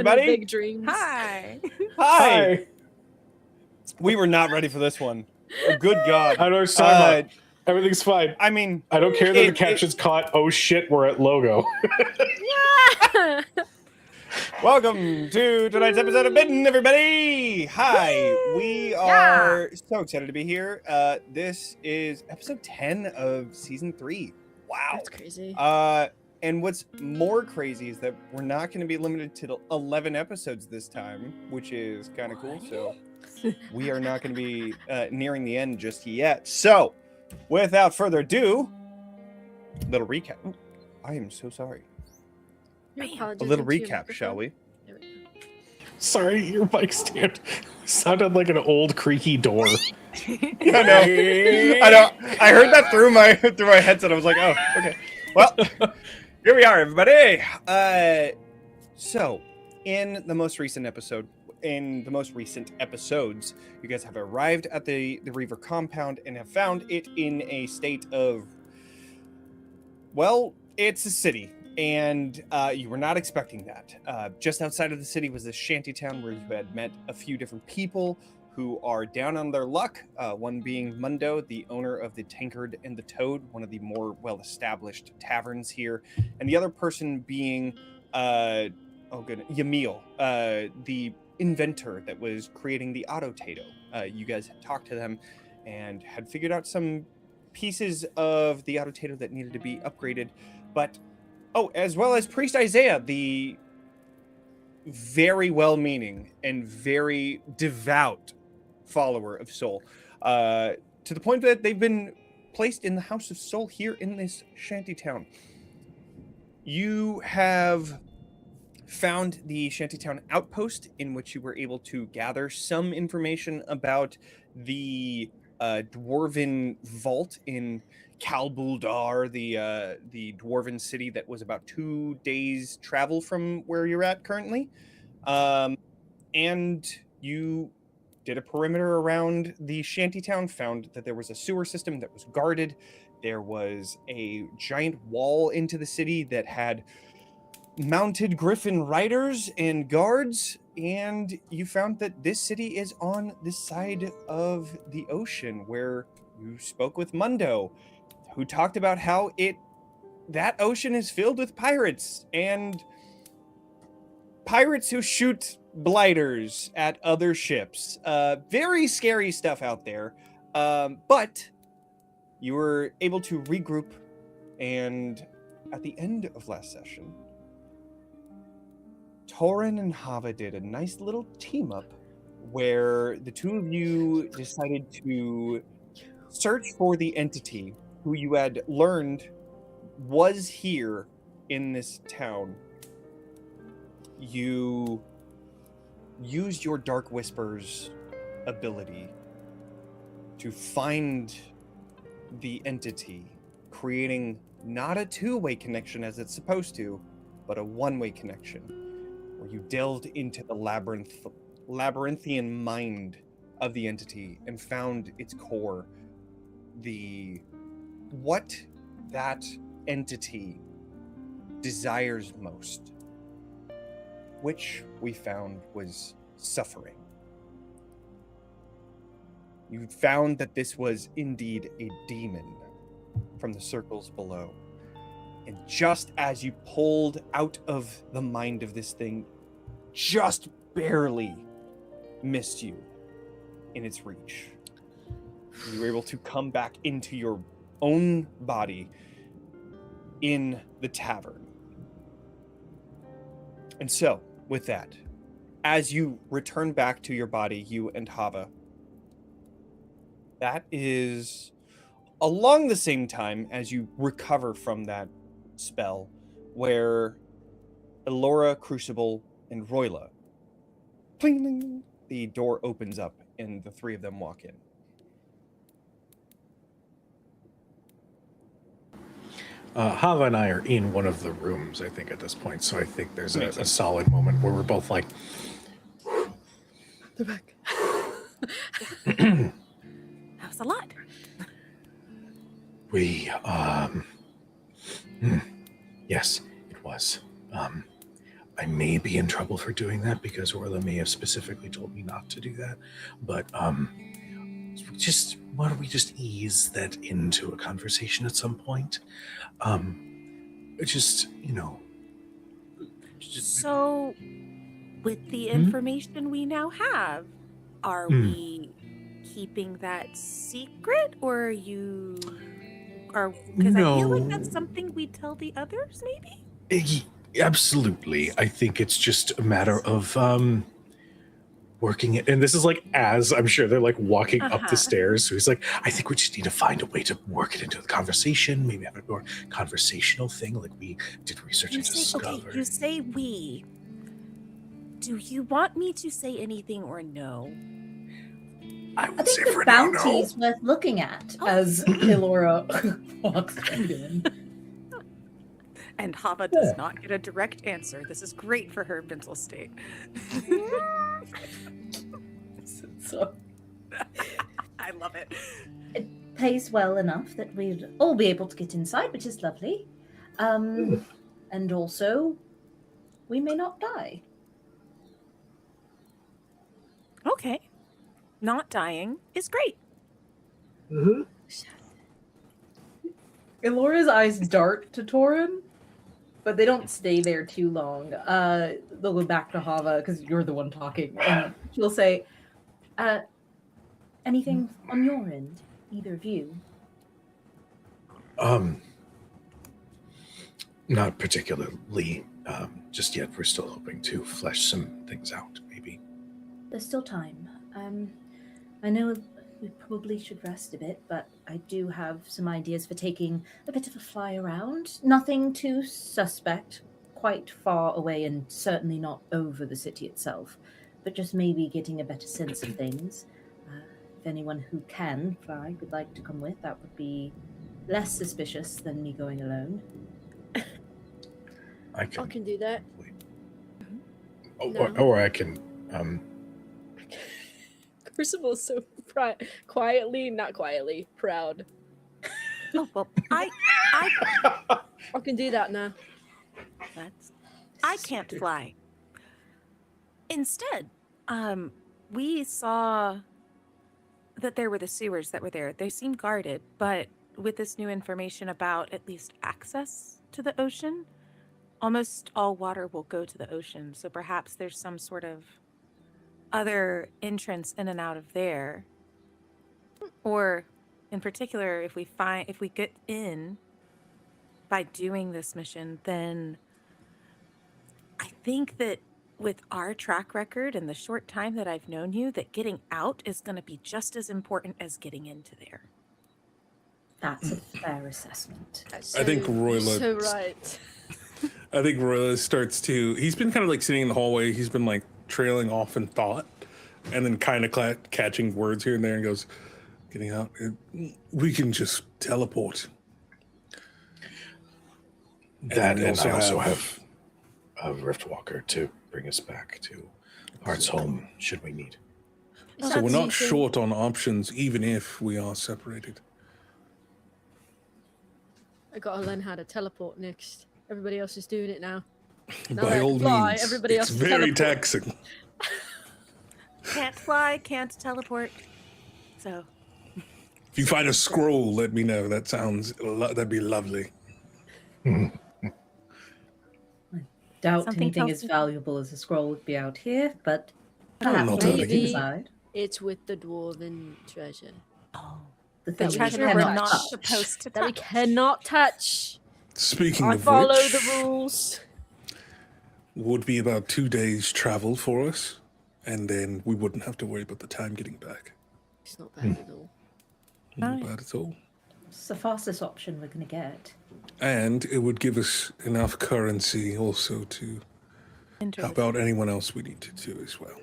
everybody. Big dreams. Hi. Hi. We were not ready for this one. Oh, good God. I don't know what you're talking about. Everything's fine. I mean, I don't care that the caption's caught. Oh shit, we're at logo. Yeah. welcome to tonight's episode of Bitten, everybody. Hi. We are so excited to be here. This is episode 10 of season 3. Wow. That's crazy. And what's more crazy is that we're not going to be limited to 11 episodes this time, which is kind of cool. So we are not going to be nearing the end just yet. So without further ado, little recap. Oh, I am so sorry. A little recap, shall we? Sorry, your mic stand sounded like an old creaky door. I know. I heard that through my headset. I was like, oh, okay. Well, here we are, everybody. So, in the most recent episodes, you guys have arrived at the Reaver compound and have found it in a state of, well, it's a city. And you were not expecting that. Just outside of the city was this shanty town where you had met a few different people who are down on their luck. One being Mundo, the owner of the Tankard and the Toad, one of the more well-established taverns here. And the other person being, Yamil, the inventor that was creating the Autotato. You guys had talked to them and had figured out some pieces of the Autotato that needed to be upgraded. But as well as Priest Isaiah, the very well-meaning and very devout follower of Soul, to the point that they've been placed in the House of Soul here in this shantytown. You have found the shantytown outpost in which you were able to gather some information about the dwarven vault in Kalbuldar, the dwarven city that was about 2 days travel from where you're at currently. And you did a perimeter around the shantytown, found that there was a sewer system that was guarded. There was a giant wall into the city that had mounted griffin riders and guards, and you found that this city is on the side of the ocean where you spoke with Mundo, who talked about how that ocean is filled with pirates, and pirates who shoot blighters at other ships. Very scary stuff out there. But you were able to regroup, and at the end of last session, Torin and Hava did a nice little team up where the two of you decided to search for the entity who you had learned was here in this town. You used your Dark Whispers ability to find the entity, creating not a two-way connection as it's supposed to, but a one-way connection, where you delved into the labyrinthian mind of the entity and found its core, what that entity desires most, which we found was suffering. You found that this was indeed a demon from the circles below. And just as you pulled out of the mind of this thing, just barely missed you in its reach. You were able to come back into your own body in the tavern. And so, with that, as you return back to your body, you and Hava, that is along the same time as you recover from that spell, where Ilora, Crucible, and Roila, pling, the door opens up and the three of them walk in. Hava and I are in one of the rooms, I think, at this point. So I think there's a solid moment where we're both like, They're back. That was a lot. yes, it was. I may be in trouble for doing that because Roila may have specifically told me not to do that. But why don't we just ease that into a conversation at some point? So, with the information we now have, are we keeping that secret, or are you? Because I feel like that's something we tell the others, maybe. Absolutely. I think it's just a matter of working it. And this is like as I'm sure they're like walking up the stairs. So he's like, I think we just need to find a way to work it into the conversation. Maybe have a more conversational thing, like we did research and discovered. Okay, you say we. Do you want me to say anything or no? I think the bounty's worth looking at as Ilora walks in. And Hava does not get a direct answer. This is great for her mental state. So, I love it. it pays well enough that we'd all be able to get inside, which is lovely. And also, we may not die. Okay. Not dying is great. Ilora's eyes dart to Torin, but they don't stay there too long. They'll go back to Hava because you're the one talking, and she'll say, anything on your end, either of you? Not particularly just yet. We're still hoping to flesh some things out, maybe. There's still time. I know we probably should rest a bit, but I do have some ideas for taking a bit of a fly around. Nothing too suspect, quite far away and certainly not over the city itself, but just maybe getting a better sense of things. If anyone who can fly would like to come with, that would be less suspicious than me going alone. I can do that. Or I can... Crucible's so not quietly, proud. Oh, well, I can do that now. I can't fly. Instead, we saw that there were the sewers that were there. They seemed guarded, but with this new information about at least access to the ocean, almost all water will go to the ocean. So perhaps there's some sort of other entrance in and out of there. Or in particular, if we get in by doing this mission, then I think that with our track record and the short time that I've known you, that getting out is going to be just as important as getting into there. That's a fair assessment. I think Roila... So right. I think Roila starts to... He's been kind of like sitting in the hallway. He's been like trailing off in thought and then kind of catching words here and there and goes, getting out. We can just teleport. That and I also have a Riftwalker to bring us back to Heart's home should we need. So we're not short on options even if we are separated. I gotta learn how to teleport next. Everybody else is doing it now. By all means, everybody it's else very teleport. taxing. Can't fly, can't teleport. So If you find a scroll, let me know. That'd be lovely. Doubt Something anything tells as me- valuable as a scroll would be out here, but I'm perhaps not on the telling you. inside. It's with the dwarven treasure The That thing we we treasure we're cannot not touch. supposed to that we touch. cannot touch. Speaking I of follow which, the rules. would be about 2 days travel for us, and then we wouldn't have to worry about the time getting back. It's not bad at all. Not bad at all. It's the fastest option we're going to get. And it would give us enough currency also to help out anyone else we need to as well.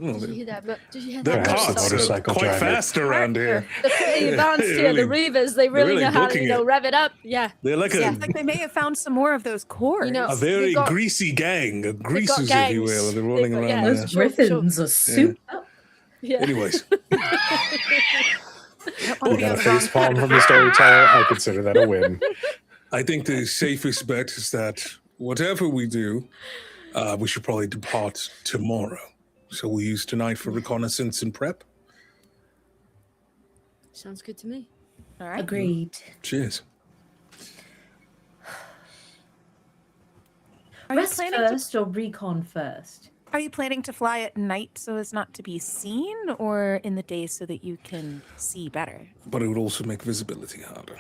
Oh, Did you hear that? Did you hear their that? Perhaps the carts are motorcycle quite driver. fast around here. They're pretty advanced here. The Really- Reavers, they really really know how to, booking it. rev it up. Yeah. They're like Yeah, it's like they may have found some more of those cores. You know, a very They've got- greasy gang, greasers, if you gangs. will. They're rolling They've got- around yeah, there. Those Sure, griffins are souped up. Yeah. Anyways, We got a face palm from the storyteller. I consider that a win. I think the safest bet is that whatever we do, we should probably depart tomorrow. So we use tonight for reconnaissance and prep. Sounds good to me. All right. Agreed. Cheers. Are you Rest planning to first or recon first? Are you planning to fly at night so as not to be seen, or in the day so that you can see better? But it would also make visibility harder.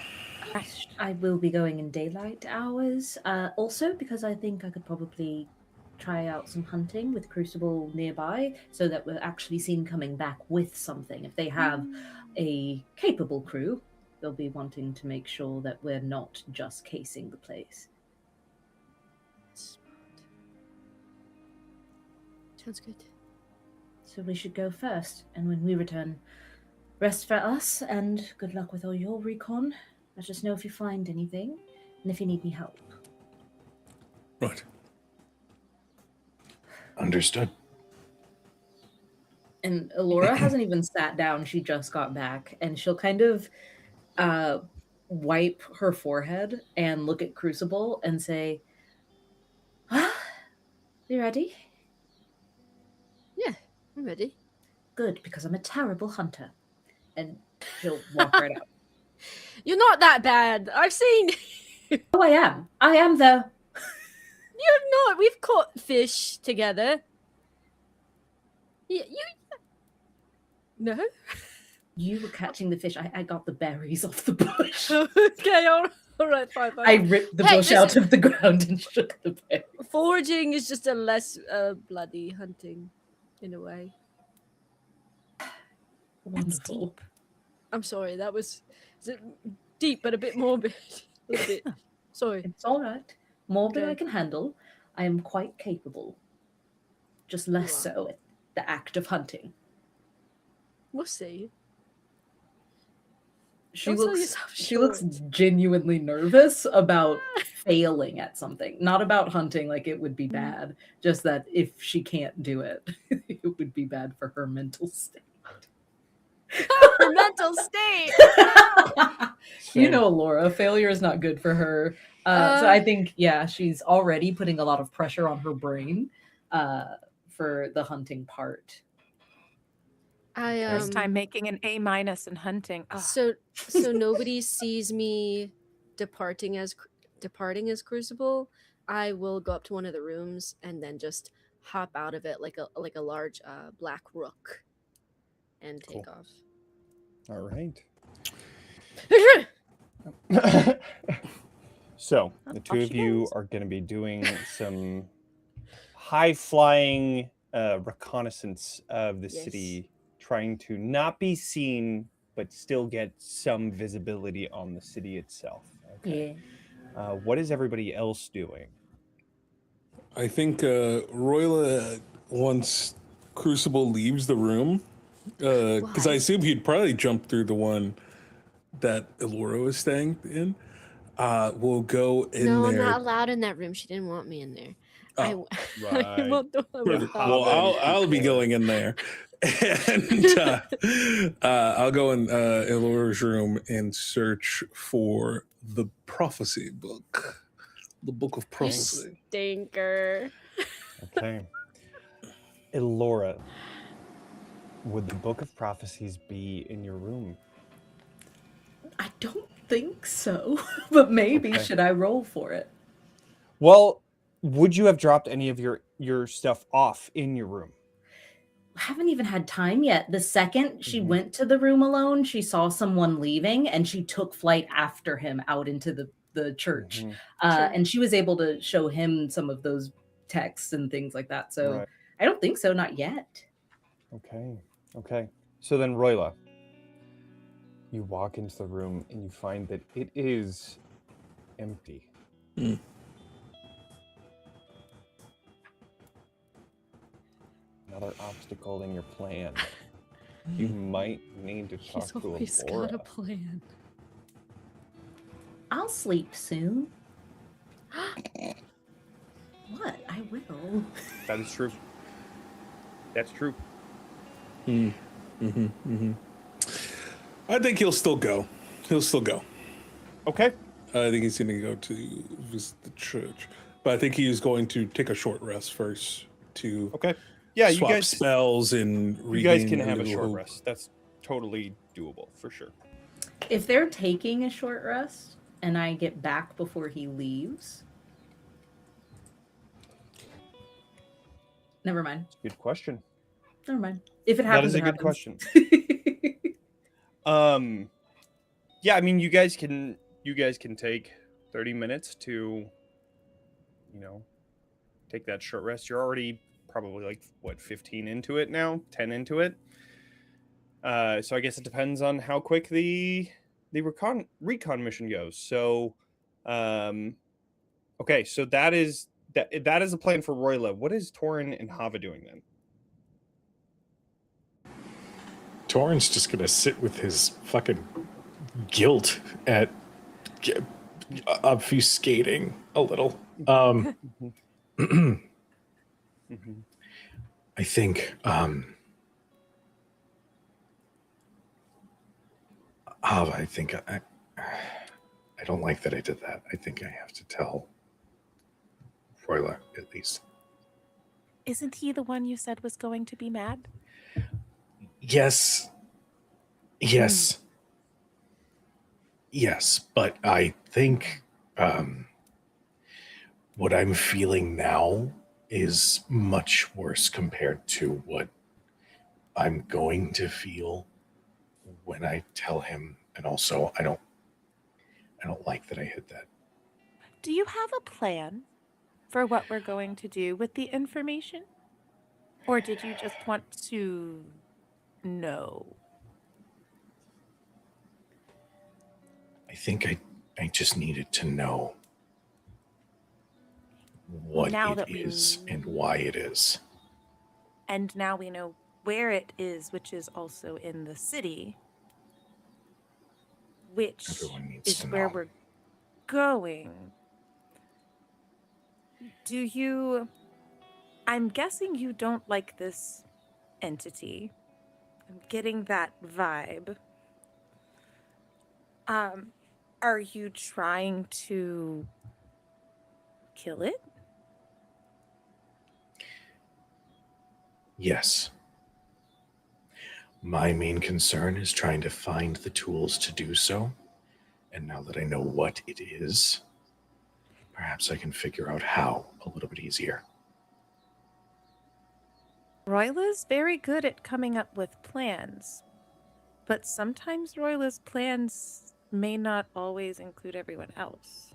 I will be going in daylight hours. Also, because I think I could probably try out some hunting with Crucible nearby so that we're actually seen coming back with something. If they have a capable crew, they'll be wanting to make sure that we're not just casing the place. Sounds good. So we should go first, and when we return, rest for us, and good luck with all your recon. Let us know if you find anything, and if you need any help. Right. Understood. And Ilora hasn't even sat down. She just got back, and she'll kind of wipe her forehead and look at Crucible and say, "You ready?" Yeah, I'm ready. Good, because I'm a terrible hunter. And she'll walk right out. You're not that bad. I've seen. Oh, I am. I am, though. You're not. We've caught fish together. You. No. You were catching the fish. I got the berries off the bush. Okay. All right. Fine. I ripped the Hey, bush out of the ground and shook the berries. Foraging is just a less bloody hunting, in a way. Wonderful. I'm sorry. That was deep, but a bit morbid. A little bit. Sorry. It's all right. Morbid Okay. I can handle. I am quite capable. Just less You are. so at the act of hunting. We'll see. She Don't sell looks yourself she looks short. genuinely nervous about failing at something. Not about hunting like it would be Mm. bad. Just that if she can't do it, it would be bad for her mental state. Her mental state. You Same. know, Laura, failure is not good for her. So I think, yeah, she's already putting a lot of pressure on her brain for the hunting part. I First time making an A- in hunting. Oh, So nobody sees me departing as Crucible. I will go up to one of the rooms and then just hop out of it like a large black rook and take off. All right. So the two Off of she you goes. are going to be doing some high-flying reconnaissance of the Yes. city, trying to not be seen but still get some visibility on the city itself. Okay. Yeah. What is everybody else doing? I think Roila, once Crucible leaves the room, because I Why? assume he'd probably jump through the one that Ilora was staying in, will go in No, I'm there. not allowed in that room. She didn't want me in there. I Right. want the one with Perfect. Hava. Well, Hava and I'll be Ilora. going in there, and I'll go in Ilora's room and search for the prophecy book, the book of prophecy. Stinker. Okay. Ilora, would the Book of Prophecies be in your room? I don't think so, but maybe Okay. should I roll for it? Well, would you have dropped any of your stuff off in your room? I haven't even had time yet. The second she Mhm. went to the room alone, she saw someone leaving and she took flight after him out into the church. Mhm. Sure. And she was able to show him some of those texts and things like that. So Right. I don't think so, not yet. Okay. Okay. So then, Roila, you walk into the room and you find that it is empty. Hmm. Another obstacle in your plan. You might need to talk He's to always got a Ilora. plan. I'll sleep soon. What? I will. That is true. That's true. I think he'll still go. He'll still go. Okay. I think he's going to go to visit the church. But I think he is going to take a short rest first to Okay. Yeah, you swap guys spells and you guys regain can have a little short hope. rest. That's totally doable for sure. If they're taking a short rest and I get back before he leaves, never mind. Good question. Never mind. If it That happens, is a it good happens. question. Yeah, I mean, you guys can take 30 minutes to, take that short rest. You're already probably like what 15 into it now, 10 into it. So I guess it depends on how quick the recon mission goes. So, okay, so that is a plan for Roila. What is Torin and Hava doing then? Torin's just gonna sit with his fucking guilt at obfuscating a little. I think Hava, I think I don't like that I did that. I think I have to tell Roila at least. Isn't he the one you said was going to be mad? Yes. Yes. Yes, but I think what I'm feeling now is much worse compared to what I'm going to feel when I tell him. And also, I don't like that I hit that. Do you have a plan for what we're going to do with the information? Or did you just want to know? I think I just needed to know what Now it that we is and why it is. And now we know where it is, which is also in the city, which Everyone needs is to where know. we're going. I'm guessing you don't like this entity. I'm getting that vibe. Are you trying to kill it? Yes. My main concern is trying to find the tools to do so. And now that I know what it is, perhaps I can figure out how a little bit easier. Roila's very good at coming up with plans, but sometimes Roila's plans may not always include everyone else.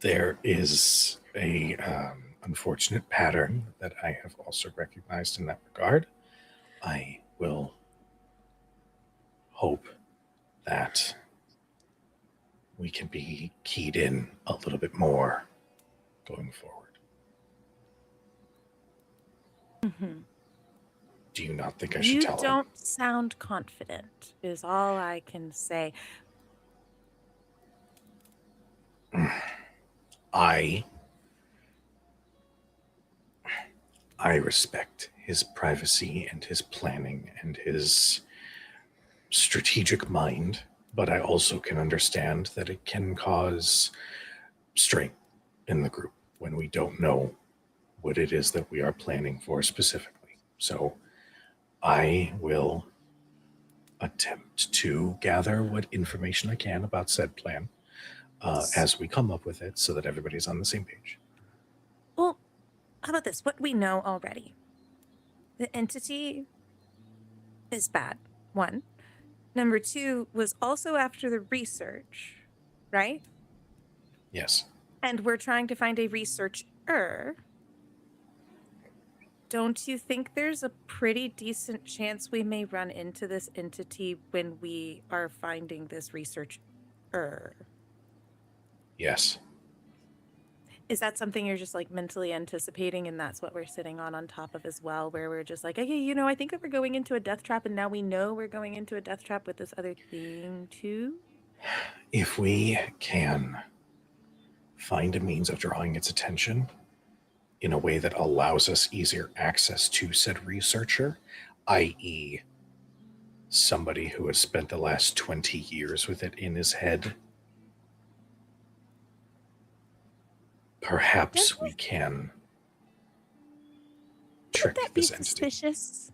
There is a unfortunate pattern that I have also recognized in that regard. I will hope that we can be keyed in a little bit more going forward. Mm-hmm. Do you not think I should tell him? You don't sound confident, is all I can say. I respect his privacy and his planning and his strategic mind, but I also can understand that it can cause strain in the group when we don't know what it is that we are planning for specifically. So I will attempt to gather what information I can about said plan as we come up with it so that everybody's on the same page. Well, how about this? What we know already. The entity is bad, one. Number two was also after the research, right? Yes. And we're trying to find a researcher. Don't you think there's a pretty decent chance we may run into this entity when we are finding this researcher? Yes. Is that something you're just like mentally anticipating, and that's what we're sitting on top of as well, where we're just like, okay, I think that we're going into a death trap, and now we know we're going into a death trap with this other thing too? If we can find a means of drawing its attention in a way that allows us easier access to said researcher, i.e., somebody who has spent the last 20 years with it in his head. Perhaps we can trick Would that be this entity. suspicious?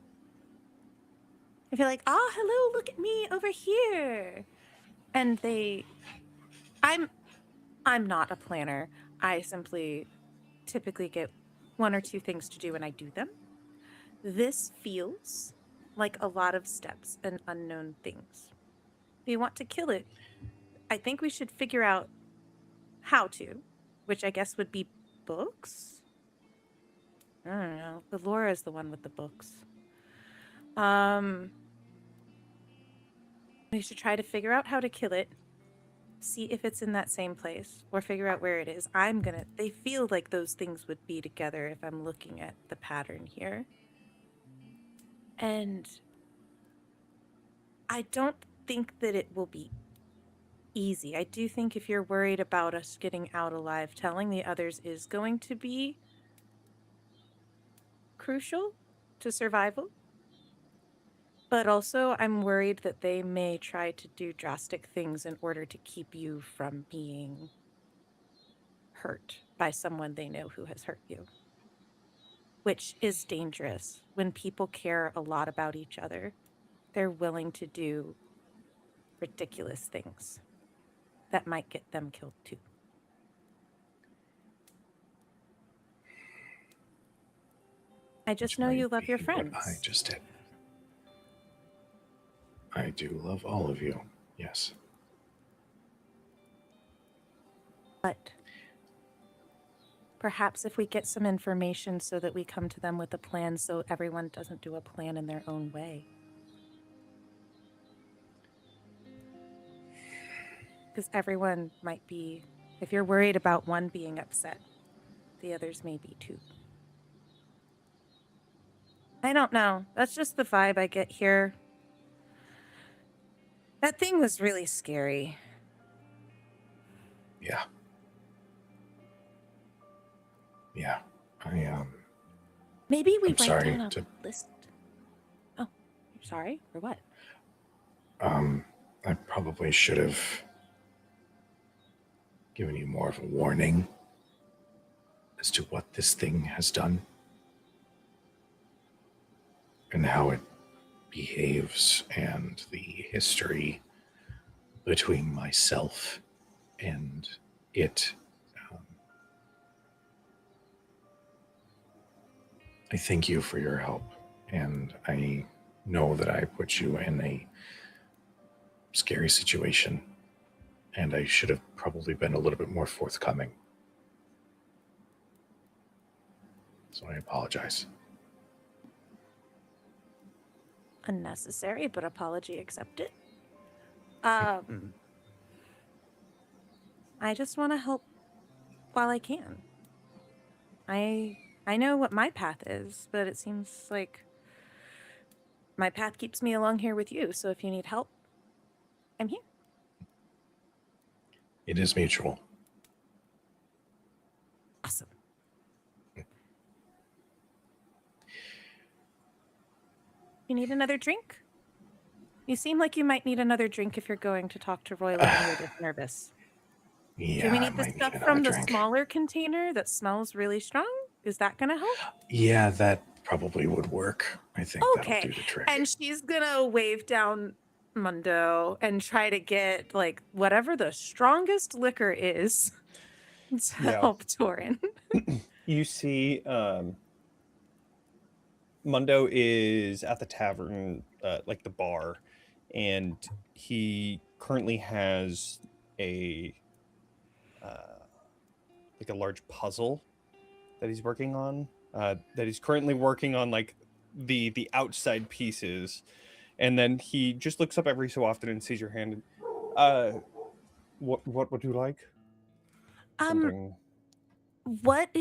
I feel like, oh, hello, look at me over here. And I'm not a planner. I simply typically get one or two things to do and I do them. This feels like a lot of steps and unknown things. If you want to kill it, I think we should figure out how to, which I guess would be books? I don't know. Ilora is the one with the books. We should try to figure out how to kill it, see if it's in that same place, or figure out where it is. They feel like those things would be together if I'm looking at the pattern here. And I don't think that it will be easy. I do think if you're worried about us getting out alive, telling the others is going to be crucial to survival. But also, I'm worried that they may try to do drastic things in order to keep you from being hurt by someone they know who has hurt you. Which is dangerous. When people care a lot about each other, they're willing to do ridiculous things that might get them killed too. I just know you love your friends. What I just did. I do love all of you, yes. But perhaps if we get some information so that we come to them with a plan so everyone doesn't do a plan in their own way. Because everyone might be, if you're worried about one being upset, the others may be too. I don't know. That's just the vibe I get here. That thing was really scary. Yeah. Yeah. Maybe we I'm write sorry down a to- list. Oh, you're sorry? For what? I probably should have given you more of a warning as to what this thing has done and how it behaves and the history between myself and it. I thank you for your help, and I know that I put you in a scary situation, and I should have probably been a little bit more forthcoming. So I apologize. Unnecessary, but apology accepted. I just want to help while I can. I know what my path is, but it seems like my path keeps me along here with you. So if you need help, I'm here. It is mutual. Awesome. You need another drink? You seem like you might need another drink if you're going to talk to Roila and you're just nervous. Yeah, Do we I need the might stuff need from another the drink. smaller container that smells really strong? Is that going to help? Yeah, that probably would work. I think Okay. that'll do the trick. And she's going to wave down Mundo and try to get like whatever the strongest liquor is to help Torin. You see Mundo is at the tavern, like the bar, and he currently has a like a large puzzle that he's working on. That he's currently working on, like the outside pieces, and then he just looks up every so often and sees your hand. And, what would you like? Something. What do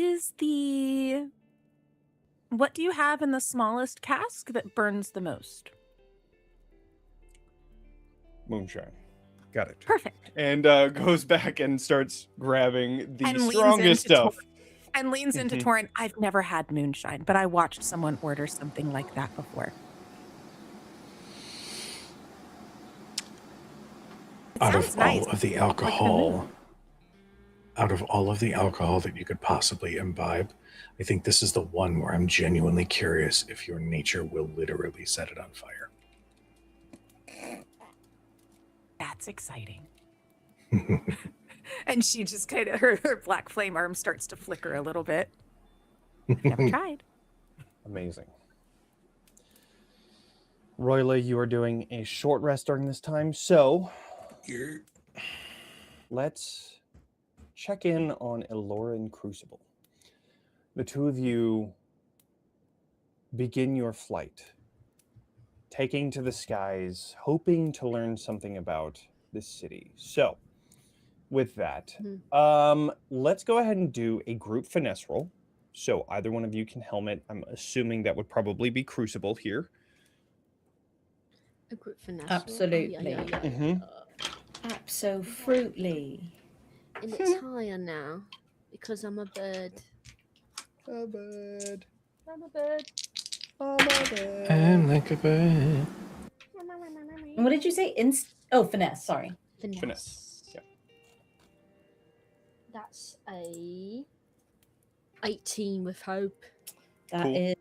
you have in the smallest cask that burns the most? Moonshine. Got it. Perfect. And goes back and starts grabbing the And leans strongest into stuff. And leans into Mhm. Torin. I've never had moonshine, but I watched someone order something like that before. Out Sounds of nice. all of the Like the alcohol, moon. out of all of the alcohol that you could possibly imbibe, I think this is the one where I'm genuinely curious if your nature will literally set it on fire. That's exciting. And she just kind of, her black flame arm starts to flicker a little bit. I've never tried. Amazing. Roila, you are doing a short rest during this time, so let's check in on Ilora and Crucible. The two of you begin your flight, taking to the skies, hoping to learn something about this city. So, with that, let's go ahead and do a group finesse roll. So either one of you can helmet. I'm assuming that would probably be Crucible here. A group finesse. Absolutely. Absolutely. And it's higher now because I'm a bird. A bird. I'm a bird. I'm a bird. I'm like a bird. What did you say? Finesse. Sorry. Finesse. Yeah. That's a 18 with hope. That Cool. is.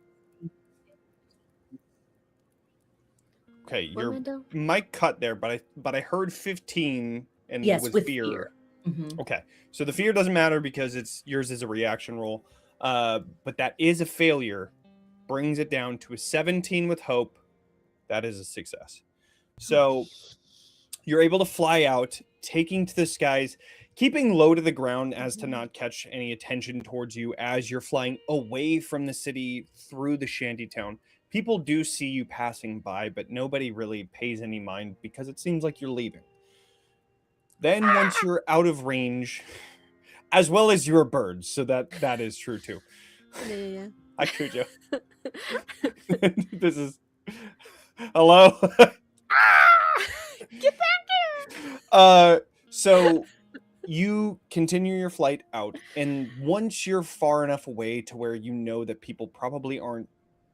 Okay, What your am I doing? mic cut there, but I heard 15 and Yes, with with fear. fear. Mhm. Okay, so the fear doesn't matter because yours is a reaction roll, but that is a failure. Brings it down to a 17 with hope. That is a success. So you're able to fly out, taking to the skies, keeping low to the ground as to not catch any attention towards you as you're flying away from the city through the shantytown. People do see you passing by, but nobody really pays any mind because it seems like you're leaving. Then once you're out of range, as well as your birds, so that is true too. Yeah. Hi, Cujo. This is... Hello? Get back here! So you continue your flight out, and once you're far enough away to where you know that people probably aren't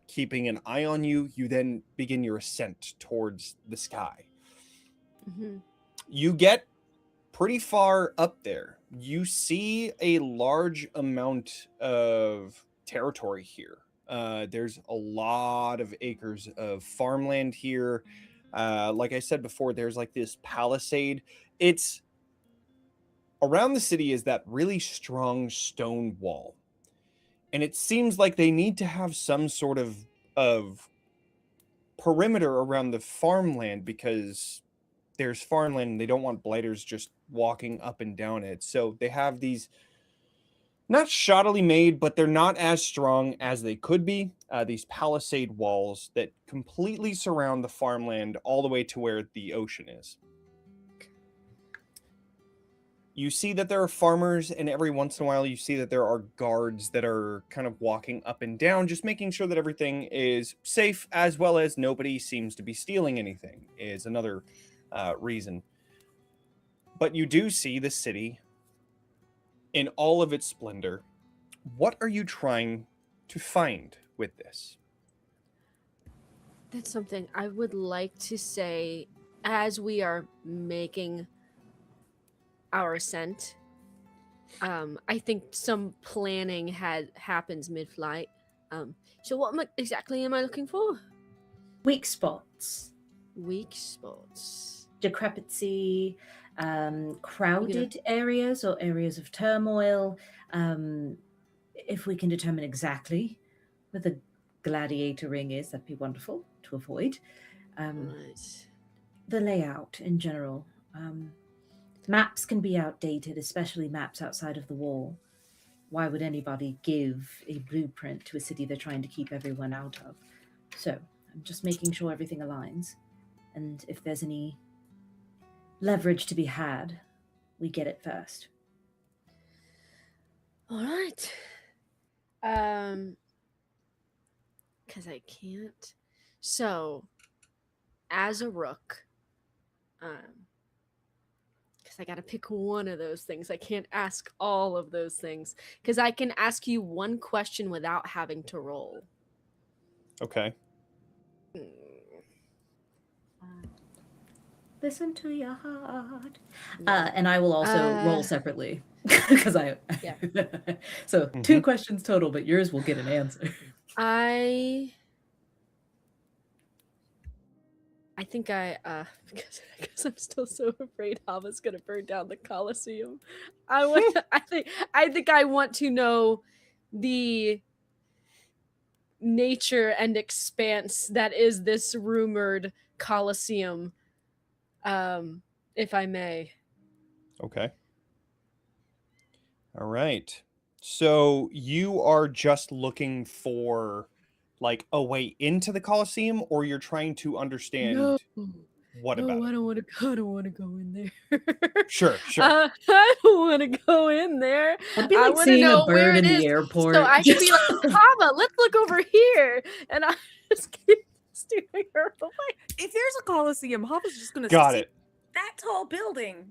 keeping an eye on you, you then begin your ascent towards the sky. You get pretty far up there. You see a large amount of territory here. There's a lot of acres of farmland here. Like I said before, there's like this palisade. It's around the city is that really strong stone wall. And it seems like they need to have some sort of perimeter around the farmland because there's farmland and they don't want blighters just walking up and down it. So they have these not shoddily made, but they're not as strong as they could be. These palisade walls that completely surround the farmland all the way to where the ocean is. You see that there are farmers, and every once in a while you see that there are guards that are kind of walking up and down, just making sure that everything is safe, as well as nobody seems to be stealing anything, is another reason. But you do see the city in all of its splendor. What are you trying to find with this? That's something I would like to say as we are making our ascent. I think some planning happens mid-flight. So what exactly am I looking for? Weak spots. Weak spots. Decrepitcy, crowded areas or areas of turmoil. If we can determine exactly where the gladiator ring is, that'd be wonderful to avoid. Right. The layout in general. Maps can be outdated, especially maps outside of the wall. Why would anybody give a blueprint to a city they're trying to keep everyone out of? So I'm just making sure everything aligns. And if there's any leverage to be had, we get it first. All right. Because I can't. So, as a rook, because I got to pick one of those things. I can't ask all of those things because I can ask you one question without having to roll. Okay. Listen to your heart. Yeah. And I will also roll separately because Yeah. So 2 questions total, but yours will get an answer. I think because I'm still so afraid Hava's gonna burn down the Colosseum. I think I want to know the nature and expanse that is this rumored Colosseum, if I may. Okay. All right. So you are just looking for like a way into the Colosseum, or you're trying to understand what No, about I it? don't want to. I don't want to go in there. Sure. I don't want to go in there. That'd be I like want to seeing a know where bird it in is, the so airport. I can be like, Hava, let's look over here, and I just keep steering her away. If there's a Colosseum, Hava's just gonna Got see it. that tall building.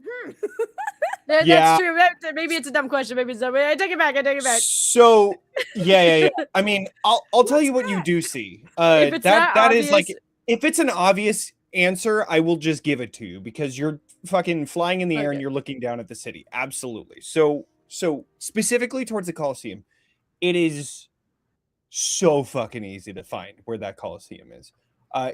That's Yeah. true. Maybe it's a dumb question. Maybe it's dumb. I take it back. So yeah. I mean, I'll tell you what you do see. If it's That not is like, obvious- if it's an obvious answer, I will just give it to you because you're fucking flying in the air and Okay. you're looking down at the city. Absolutely. So specifically towards the Colosseum, it is so fucking easy to find where that Colosseum is.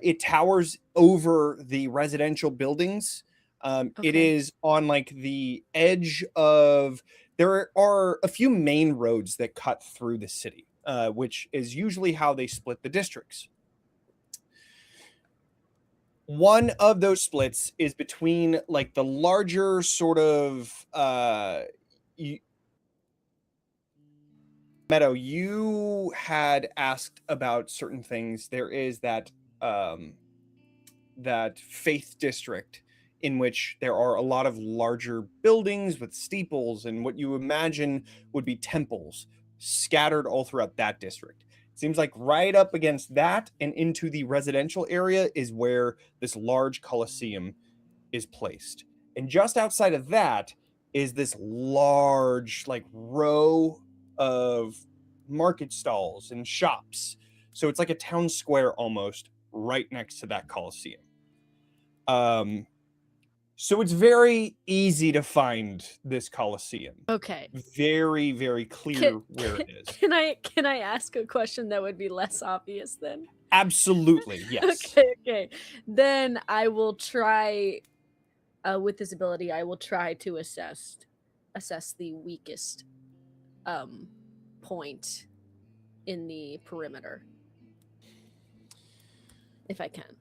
It towers over the residential buildings. It Okay. is on like the edge of. There are a few main roads that cut through the city, which is usually how they split the districts. One of those splits is between like the larger sort of Meadow, you had asked about certain things. There is that that faith district in which there are a lot of larger buildings with steeples and what you imagine would be temples scattered all throughout that district. It seems like right up against that and into the residential area is where this large Colosseum is placed. And just outside of that is this large like row of market stalls and shops. So it's like a town square almost right next to that Colosseum. So it's very easy to find this Colosseum. Okay. Very, very clear where it is. Can I ask a question that would be less obvious then? Absolutely, yes. Okay. Then I will try with this ability, I will try to assess the weakest point in the perimeter. If I can.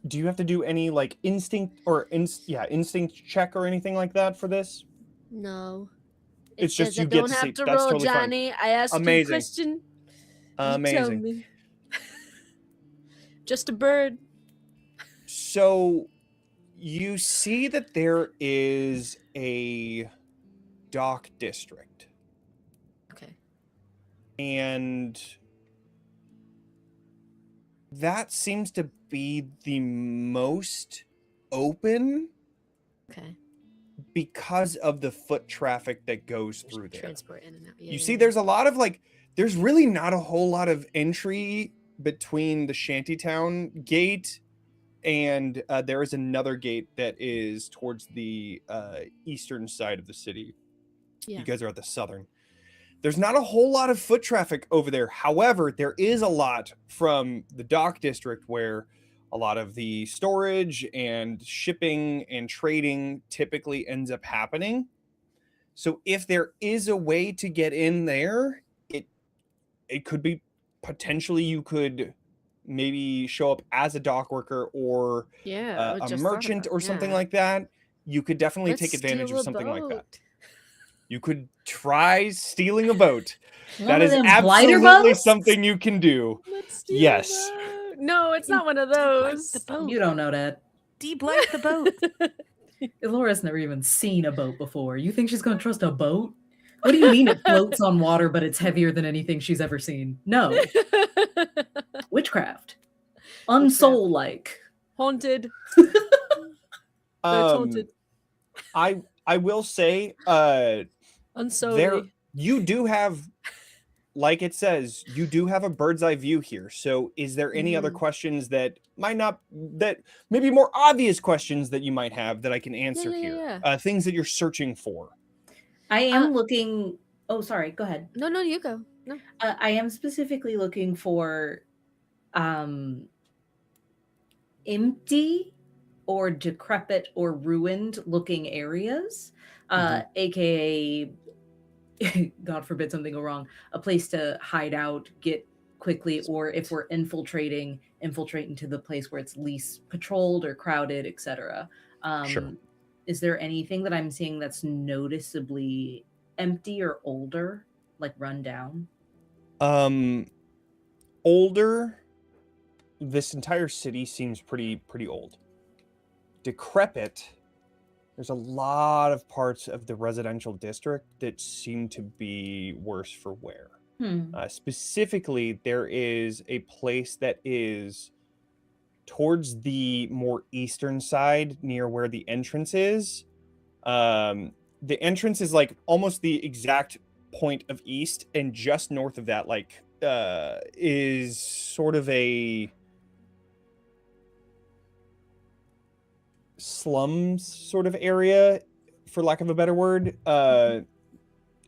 Do you have to do any like instinct or instinct check or anything like that for this? No. It's just says you I get don't to have see. to That's roll, totally fine. Johnny. I asked you a Amazing. question. You tell Amazing. me. Just a bird. So you see that there is a dock district. Okay. And that seems to be the most open Okay. because of the foot traffic that goes through there. Transport in and out. Yeah, You yeah, see, yeah. there's a lot of like, there's really not a whole lot of entry between the Shantytown gate and there is another gate that is towards the eastern side of the city. Yeah. You guys are at the southern. There's not a whole lot of foot traffic over there. However, there is a lot from the dock district where a lot of the storage and shipping and trading typically ends up happening. So if there is a way to get in there, it could be potentially you could maybe show up as a dock worker or Yeah. a merchant or something like that. You could definitely take advantage of something like that. You could try stealing a boat. One That of is them blighter absolutely boats? something you can do. Let's steal Yes. a boat. No, it's not one of those. The boat. You don't know that. Deblight the boat. Ilora's never even seen a boat before. You think she's going to trust a boat? What do you mean it floats on water, but it's heavier than anything she's ever seen? No. Witchcraft. Unsoul-like. Haunted. It's haunted. I will say Unsolely. there you do have like it says, you do have a bird's eye view here. So is there any other Mhm. questions that maybe more obvious questions that you might have that I can answer yeah, here? yeah. Things that you're searching for. I am looking. Oh, sorry. Go ahead. No, you go. No. I am specifically looking for empty or decrepit or ruined looking areas, aka God forbid something go wrong, a place to hide out, get quickly, or if we're infiltrate into the place where it's least patrolled or crowded, etc. Sure. Is there anything that I'm seeing that's noticeably empty or older, like run down? Older. This entire city seems pretty old. Decrepit. There's a lot of parts of the residential district that seem to be worse for wear. Specifically, there is a place that is towards the more eastern side near where the entrance is. The entrance is like almost the exact point of east, and just north of that, like, is sort of a slums sort of area, for lack of a better word.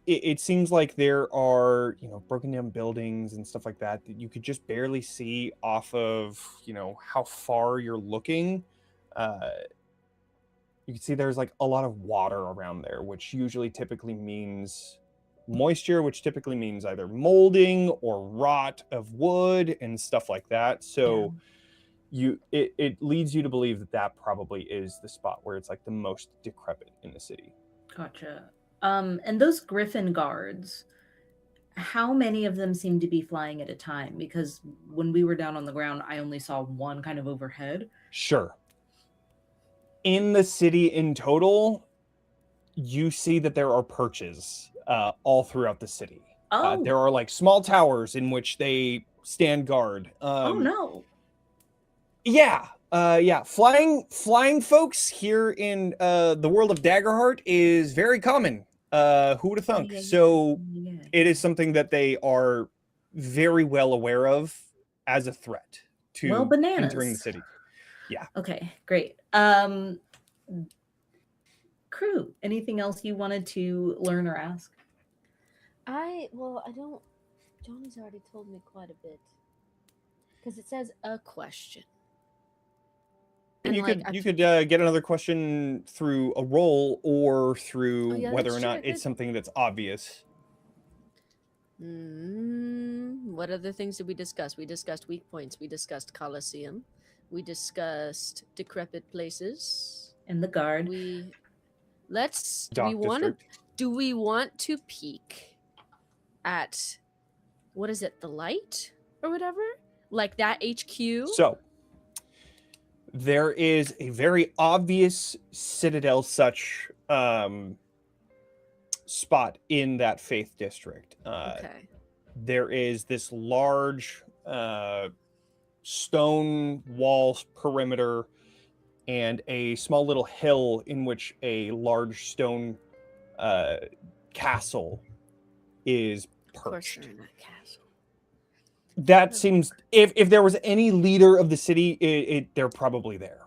It seems like there are, broken down buildings and stuff like that you could just barely see off of, how far you're looking. You can see there's like a lot of water around there, which typically means moisture, which typically means either molding or rot of wood and stuff like that. So it leads you to believe that probably is the spot where it's like the most decrepit in the city. Gotcha. And those griffin guards, how many of them seem to be flying at a time? Because when we were down on the ground, I only saw one kind of overhead. Sure. In the city in total, you see that there are perches all throughout the city. There are like small towers in which they stand guard. Oh no. Yeah. Flying folks here in the world of Daggerheart is very common. Who would have thunk? So it is something that they are very well aware of as a threat to entering the city. Yeah. Okay, great. Crew, anything else you wanted to learn or ask? I don't. Johnny's already told me quite a bit. Because it says a question. And you could get another question through a roll or through whether or not it's something that's obvious. What other things did we discuss? We discussed weak points. We discussed Colosseum. We discussed decrepit places. And the guard. Do we want to peek at, what is it, the light or whatever? Like that HQ? So there is a very obvious Citadel such spot in that Faith District. Okay. There is this large stone wall perimeter and a small little hill in which a large stone castle is perched. Of course they're in that castle. That seems, if there was any leader of the city, they're probably there.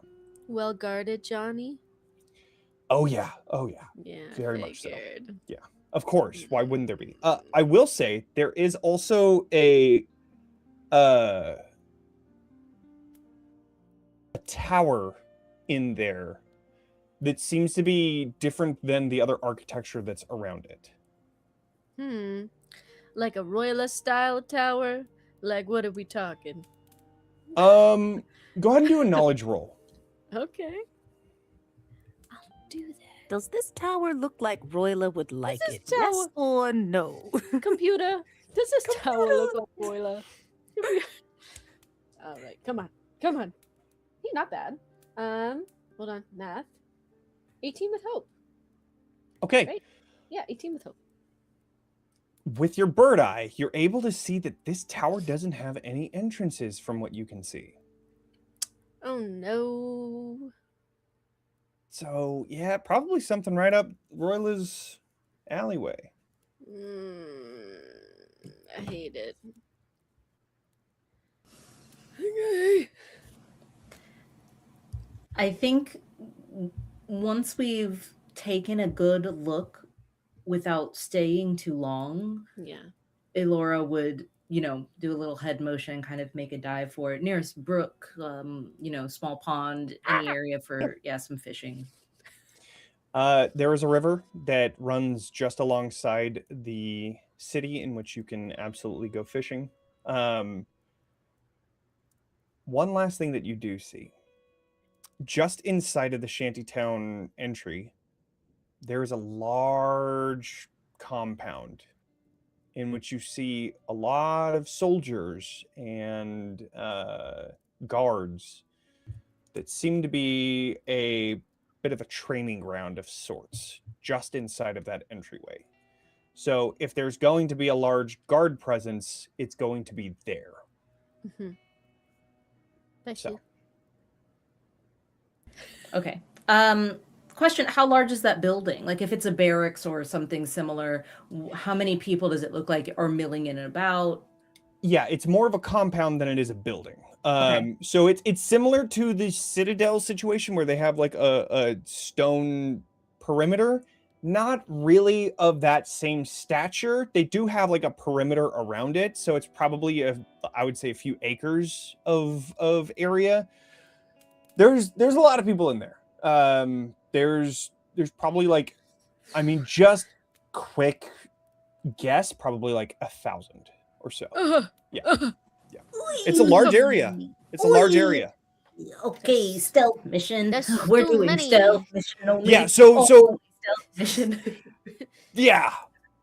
Well guarded, Johnny? Oh yeah. Yeah, very much so. figured. Yeah, of course. Why wouldn't there be? I will say there is also a tower in there that seems to be different than the other architecture that's around it. Like a Roila style tower? Like, what are we talking? Go ahead and do a knowledge roll. Okay. I'll do that. Does this tower look like Roila would like this it? tower- Yes or no? Computer, does this tower look like Roila? All right, come on. He's not bad. Hold on, math. 18 with hope. Okay. Right? Yeah, 18 with hope. With your bird eye, you're able to see that this tower doesn't have any entrances from what you can see. Oh no. So, yeah, probably something right up Roila's alleyway. I hate it. Okay. I think once we've taken a good look without staying too long, Yeah. Ilora would, do a little head motion, kind of make a dive for it. Nearest brook, small pond, any area for, some fishing. There is a river that runs just alongside the city in which you can absolutely go fishing. One last thing that you do see. Just inside of the shantytown entry, there is a large compound in which you see a lot of soldiers and guards that seem to be a bit of a training ground of sorts just inside of that entryway. So if there's going to be a large guard presence, it's going to be there. Mm-hmm. Bless So. you. Okay. Question, how large is that building? Like if it's a barracks or something similar, how many people does it look like are milling in and about? Yeah, it's more of a compound than it is a building. Okay. So it's similar to the Citadel situation where they have like a stone perimeter. Not really of that same stature. They do have like a perimeter around it, so it's probably I would say a few acres of area. There's a lot of people in there. There's probably like, I mean, just quick guess, probably like 1,000 or so. Yeah. It's a large area. It's a large area. Okay, stealth mission. That's We're too doing many. stealth mission only. Yeah, so stealth mission. yeah.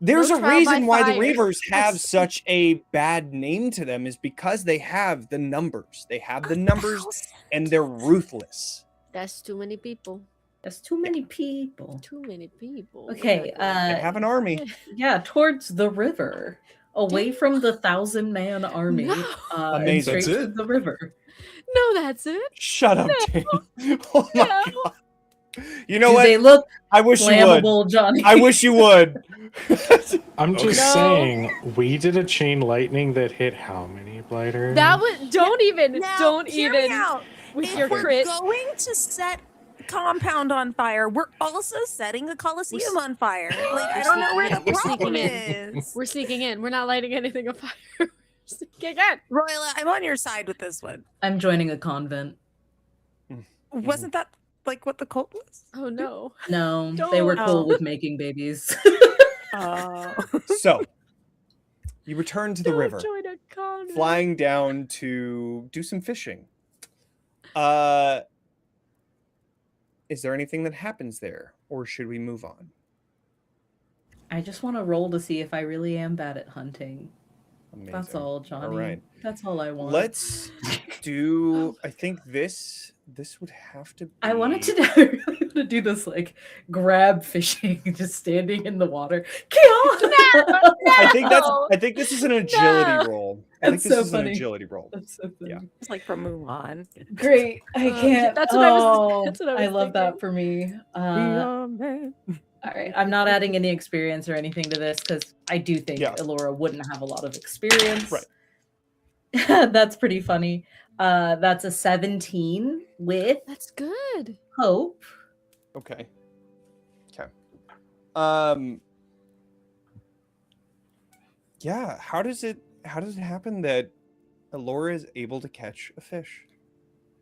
There's No a trial by reason why the fire. Reavers have such a bad name to them is because they have the numbers. They have the numbers and they're ruthless. That's too many people. That's too many people. Too many people. Okay, They have an army. yeah, towards the river. Away from the 1,000-man army. No. And Amazing. straight That's to it? the river. No, that's it. Shut up, Dan. Oh my No. god. You know Do what? they look I wish you would. flammable, Johnny? I wish you would. I'm just No. saying, we did a chain lightning that hit how many blighters? That was don't even Hear me out. with If your we're crit. going to set compound on fire, we're also setting the Colosseum on fire. Like I don't know where the We're sneaking problem in. is. We're sneaking in. We're not lighting anything on fire. We're sneaking in. Roila, I'm on your side with this one. I'm joining a convent. Wasn't that like what the cult was? Oh no. No, they were Don't. cool with making babies. Oh. So, you return to the Don't river, join a convent. flying down to do some fishing. Is there anything that happens there, or should we move on? I just want to roll to see if I really am bad at hunting. Amazing. That's all, Johnny. All right. That's all I want. Let's do. I think this would have to be. I wanted to do this like grab fishing, just standing in the water. I think this is an agility No. roll. I think That's this so is funny. an agility roll. That's so funny. Yeah. It's like from Mulan. Great. I can't. that's what I was- that's what I was love that thinking. for me. All right. I'm not adding any experience or anything to this because I do think Yeah. Ilora wouldn't have a lot of experience. Right. That's pretty funny. That's a 17 with That's good. hope. Okay. Yeah. How does it happen that Ilora is able to catch a fish?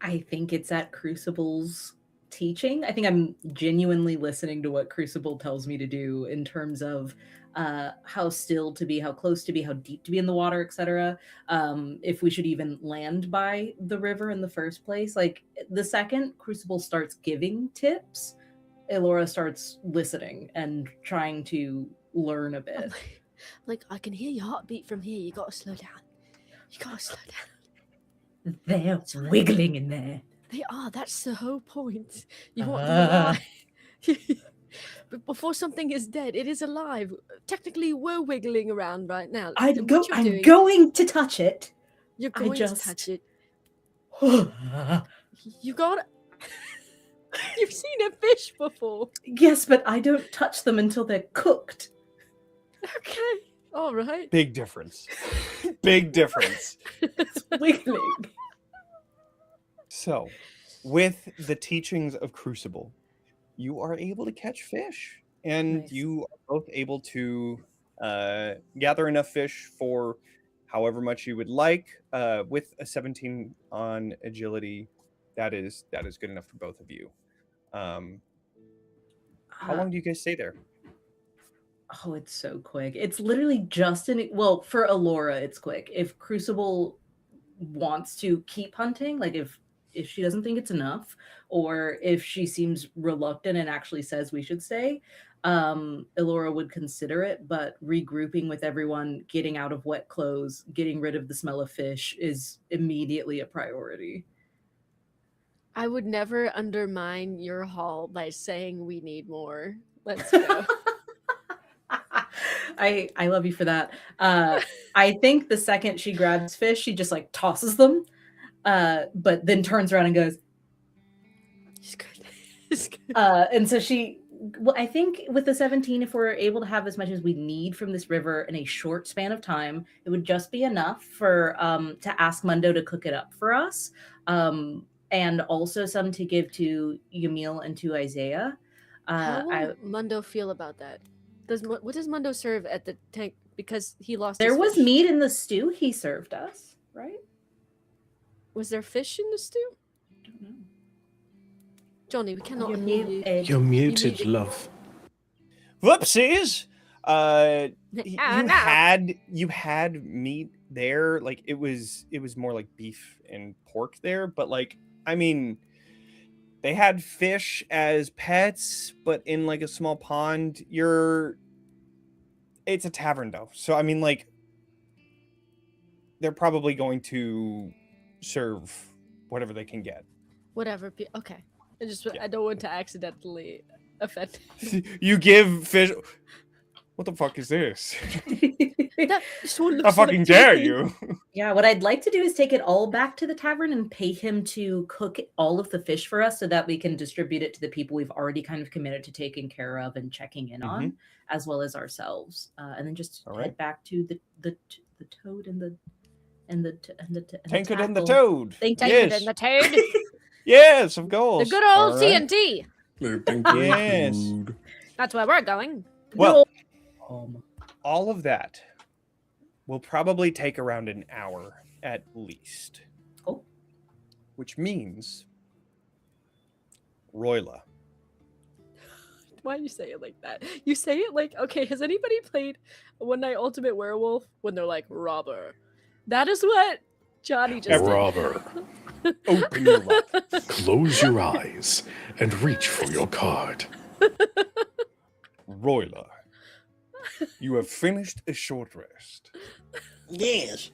I think it's at Crucible's teaching. I think I'm genuinely listening to what Crucible tells me to do in terms of how still to be, how close to be, how deep to be in the water, etc. If we should even land by the river in the first place. Like the second Crucible starts giving tips, Ilora starts listening and trying to learn a bit. Like I can hear your heartbeat from here. You gotta slow down. You gotta slow down. They're wiggling in there. They are. That's the whole point. You want Ah. them alive. But before something is dead, it is alive. Technically, we're wiggling around right now. I'm What you're doing, going to touch it. You're I going just- to touch it. You got. You've seen a fish before. Yes, but I don't touch them until they're cooked. Okay. All right. Big difference. Big difference. Wiggling. So, with the teachings of Crucible, you are able to catch fish, and Nice. you are both able to gather enough fish for however much you would like. With a 17 on agility, that is good enough for both of you. How long do you guys stay there? Oh, it's so quick. It's literally just well, for Ilora, it's quick. If Crucible wants to keep hunting, like if she doesn't think it's enough, or if she seems reluctant and actually says we should stay, Ilora would consider it, but regrouping with everyone, getting out of wet clothes, getting rid of the smell of fish is immediately a priority. I would never undermine your haul by saying we need more. Let's go. I love you for that. I think the second she grabs fish, she just like tosses them, but then turns around and goes. He's good. He's good. And so well, I think with the 17, if we're able to have as much as we need from this river in a short span of time, it would just be enough for to ask Mundo to cook it up for us, and also some to give to Yamil and to Isaiah. How will Mundo feel about that? What does Mundo serve at the tank? Because he lost. There his was fish. meat in the stew he served us, right? Was there fish in the stew? I don't know. Johnny, we cannot You're hear you. muted. You're muted, love. Whoopsies! Ah, no. You had meat there, like it was more like beef and pork there, but like I mean, they had fish as pets, but in like a small pond. It's a tavern though, so I mean, like they're probably going to serve whatever they can get. Whatever. Okay. Yeah. I don't want to accidentally offend. You give fish. What the fuck is this? How fucking dare you? Yeah, what I'd like to do is take it all back to the tavern and pay him to cook all of the fish for us so that we can distribute it to the people we've already kind of committed to taking care of and checking in on, as well as ourselves. And then just head back to the toad and the Tankard and the tackle. toad. Thank you. Tankard and the toad. Yes, of course. The good old All right. TNT. Yes. That's where we're going. Well, all of that will probably take around an hour at least. Oh. Which means Roila. Why do you say it like that? You say it like, okay, has anybody played One Night Ultimate Werewolf when they're like, robber? That is what Johnny just did. Robber, Open your mouth. close your eyes and reach for your card. Roila, you have finished a short rest. Yes.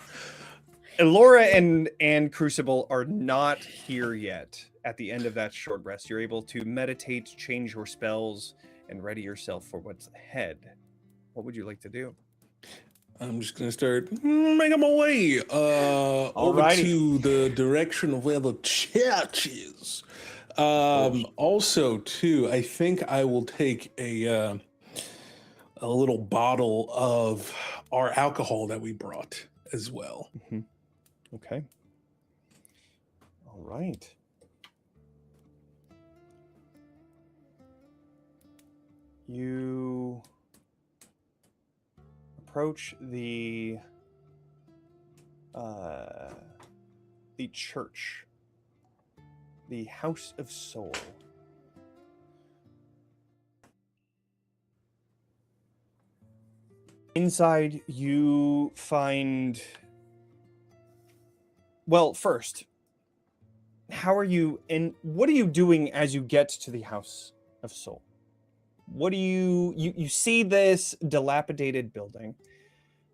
Ilora and Crucible are not here yet. At the end of that short rest, you're able to meditate, change your spells, and ready yourself for what's ahead. What would you like to do? I'm just gonna start making my way over Alrighty. to the direction of where the church is. Also, too, I think I will take a little bottle of our alcohol that we brought as well. Okay. All right. You approach the church, the House of Soul. Inside, you find. Well, first, how are you, and what are you doing as you get to the House of Soul? What do you see this dilapidated building,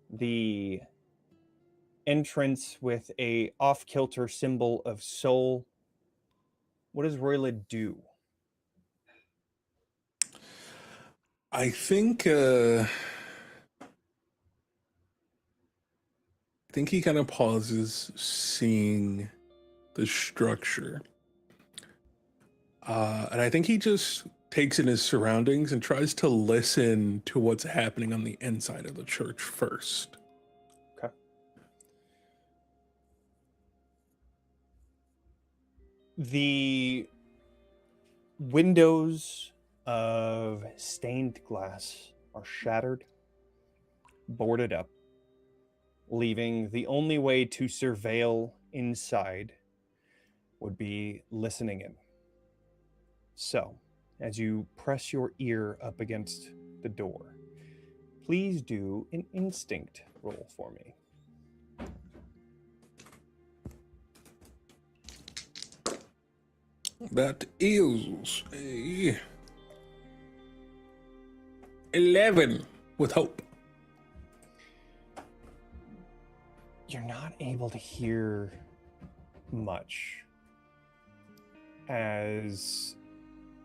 the entrance with a off-kilter symbol of soul. What does Roila do? I think he kind of pauses, seeing the structure, and I think he just takes in his surroundings and tries to listen to what's happening on the inside of the church first. Okay. The windows of stained glass are shattered, boarded up, leaving the only way to surveil inside would be listening in. So, as you press your ear up against the door, please do an instinct roll for me. That is a 11 with hope. You're not able to hear much as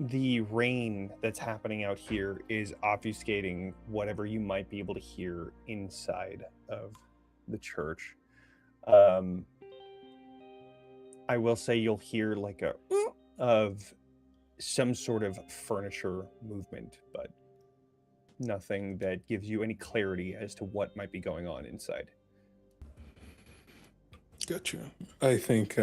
the rain that's happening out here is obfuscating whatever you might be able to hear inside of the church. I will say you'll hear like a of some sort of furniture movement, but nothing that gives you any clarity as to what might be going on inside. Gotcha. I think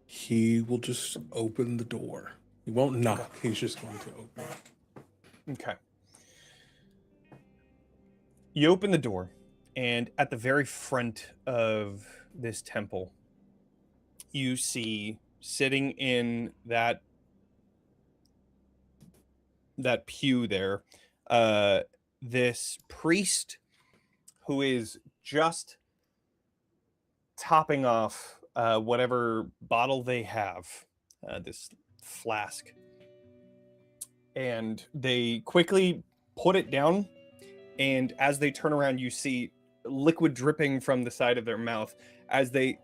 he will just open the door. He won't knock. He's just going to open it. Okay. You open the door, and at the very front of this temple, you see sitting in that pew there, this priest who is just topping off whatever bottle they have, this flask. And they quickly put it down, and as they turn around, you see liquid dripping from the side of their mouth as they...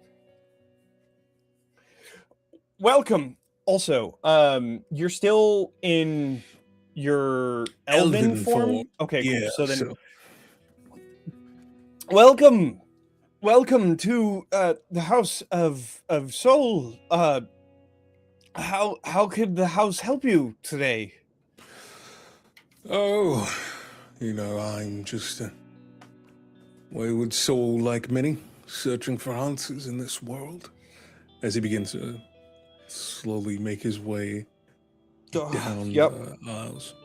Welcome. Also, you're still in your elven form? Okay, cool. Yeah, So then... Welcome to the House of Soul. How could the house help you today? Oh, I'm just a wayward soul like many, searching for answers in this world. As he begins to slowly make his way down the aisles.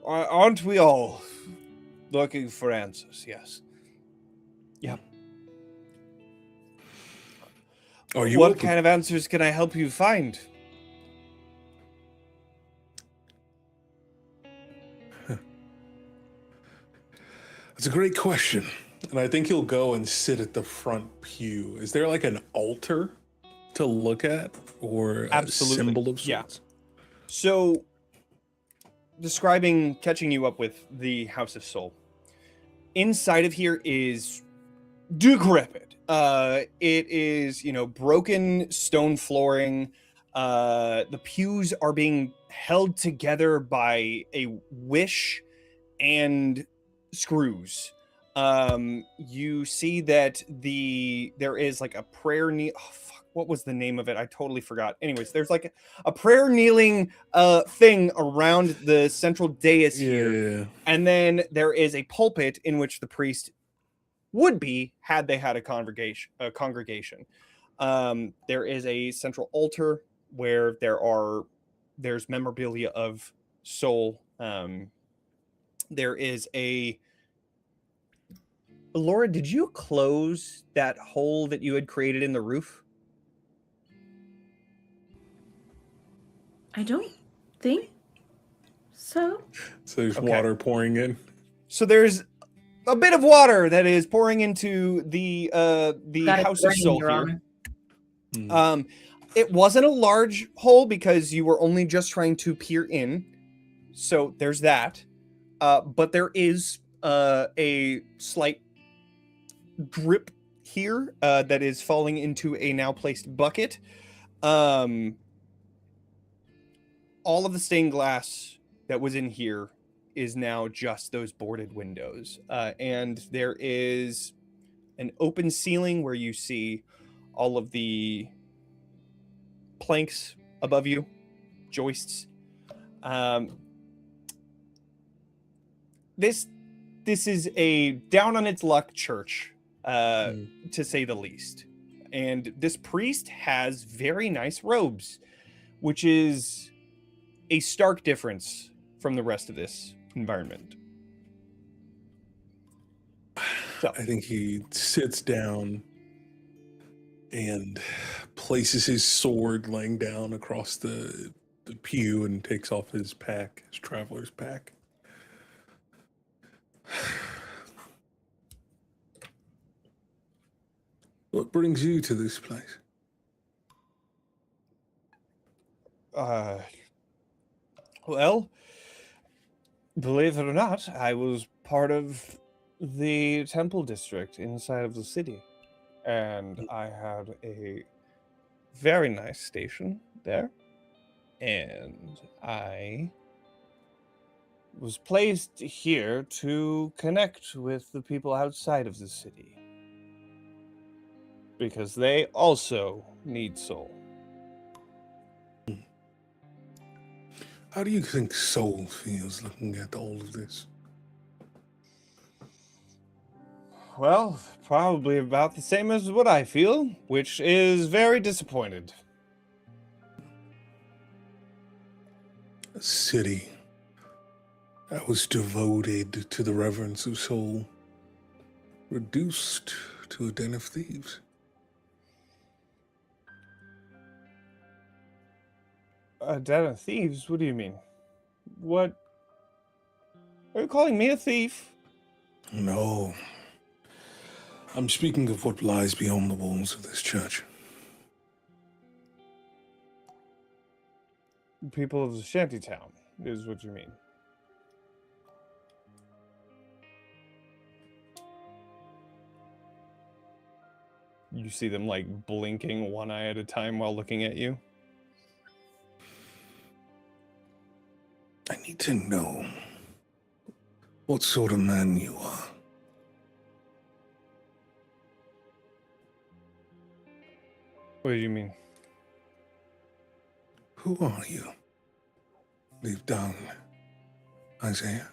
Aren't we all looking for answers? Yes. Yep. Are you what open? kind of answers can I help you find? That's a great question. And I think he'll go and sit at the front pew. Is there like an altar to look at, or Absolutely. a symbol of sorts? Yeah. So, catching you up with the House of Soul. Inside of here is decrepit. It is, broken stone flooring. The pews are being held together by a wish and screws. You see that there is like a prayer what was the name of it? I totally forgot. Anyways, there's like a prayer kneeling thing around the central dais here. And then there is a pulpit in which the priest would be had they had a congregation. There is a central altar where there's memorabilia of Soul. There is a... Laura, did you close that hole that you had created in the roof? I don't think so. So there's water pouring in. So there's a bit of water that is pouring into the House of Soul here. It wasn't a large hole because you were only just trying to peer in. So there's that. But there is a slight drip here that is falling into a now placed bucket. All of the stained glass that was in here is now just those boarded windows. And there is an open ceiling where you see all of the planks above you, joists. This is a down on its luck church, to say the least. And this priest has very nice robes, which is a stark difference from the rest of this environment. So, I think he sits down and places his sword laying down across the pew and takes off his pack, his traveler's pack. What brings you to this place? Well, believe it or not, I was part of the temple district inside of the city, and I had a very nice station there, and I was placed here to connect with the people outside of the city, because they also need soul. How do you think Soul feels looking at all of this? Well, probably about the same as what I feel, which is very disappointed. A city that was devoted to the reverence of Soul, reduced to a den of thieves. A den of thieves? What do you mean? What? Are you calling me a thief? No. I'm speaking of what lies beyond the walls of this church. People of the shantytown, is what you mean. You see them like blinking one eye at a time while looking at you. I need to know what sort of man you are. What do you mean? Who are you? Leave down, Isaiah.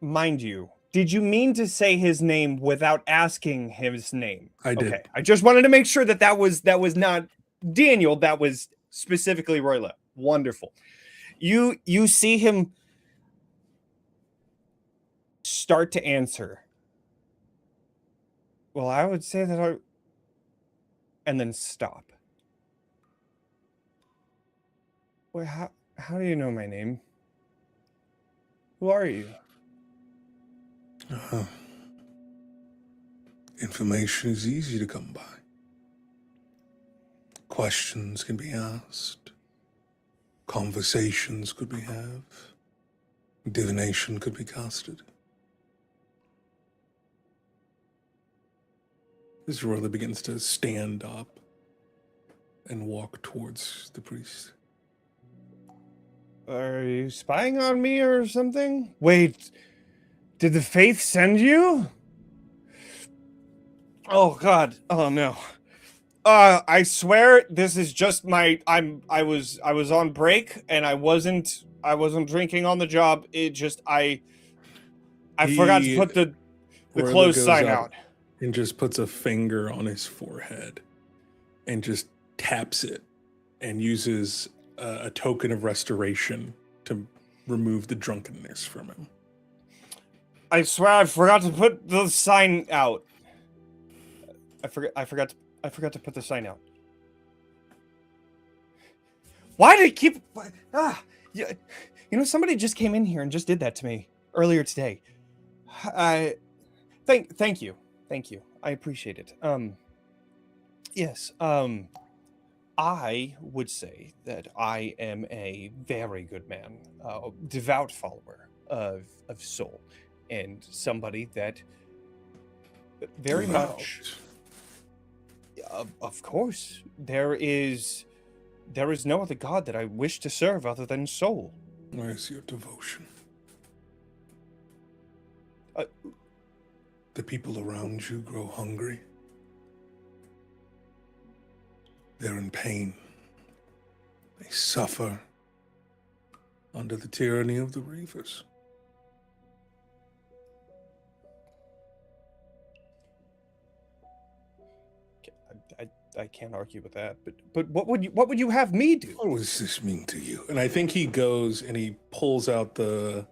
Mind you, did you mean to say his name without asking his name? I did. Okay, I just wanted to make sure that was not Daniel. That was specifically Roila. Wonderful. You see him start to answer. Well, I would say that and then stop. Wait, how do you know my name? Who are you? Information is easy to come by. Questions can be asked. Conversations could be had. Divination could be casted. This Roila begins to stand up and walk towards the priest. Are you spying on me or something? Wait, did the faith send you? Oh God! Oh no! I swear this is just my. I was on break and I wasn't drinking on the job. It just I forgot to put the Roila closed goes sign up out. and just puts a finger on his forehead and just taps it and uses a token of restoration to remove the drunkenness from him. I swear I forgot to put the sign out. I forgot to put the sign out. Why did it keep you know, somebody just came in here and just did that to me earlier today. Thank you. I appreciate it. Yes. I would say that I am a very good man, devout follower of Soul, and somebody that very much. Of course, there is no other god that I wish to serve other than Soul. Where's your devotion? The people around you grow hungry. They're in pain. They suffer under the tyranny of the Reavers. I can't argue with that, but what would you have me do? What does this mean to you? And I think he goes and he pulls out the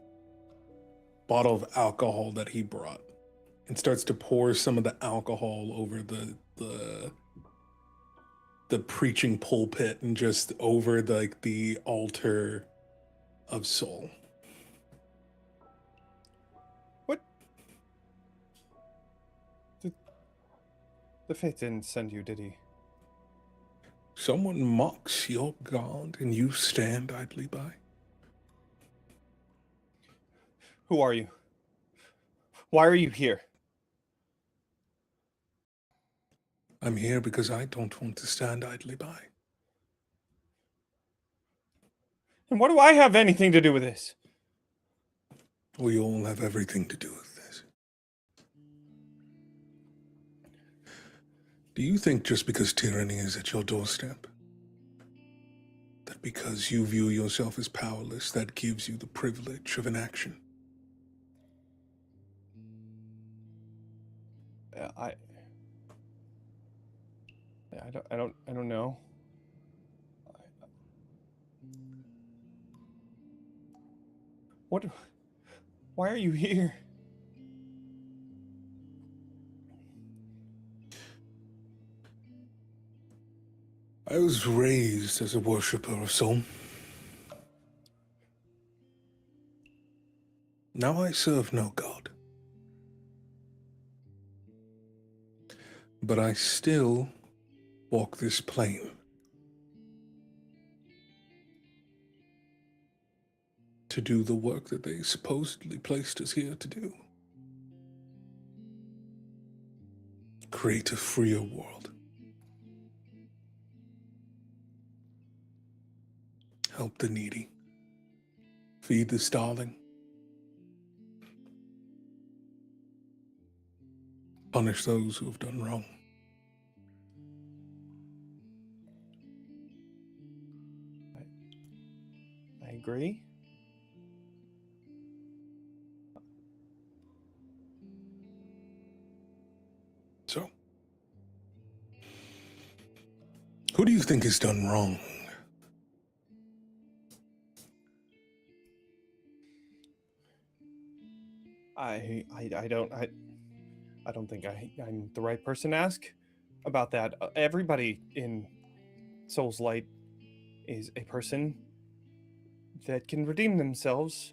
bottle of alcohol that he brought and starts to pour some of the alcohol over the preaching pulpit and just over the altar of soul. What? The Faith didn't send you, did he? Someone mocks your God and you stand idly by. Who are you? Why are you here? I'm here because I don't want to stand idly by. And what do I have anything to do with this? We all have everything to do with this. Do you think just because tyranny is at your doorstep, that because you view yourself as powerless, that gives you the privilege of inaction? I don't know. What? Why are you here? I was raised as a worshipper of soul. Now I serve no god. But I still walk this plane. To do the work that they supposedly placed us here to do. Create a freer world. Help the needy. Feed the starving. Punish those who have done wrong. I agree. So, who do you think has done wrong? I don't think I'm the right person to ask about that. Everybody in Soul's Light is a person that can redeem themselves.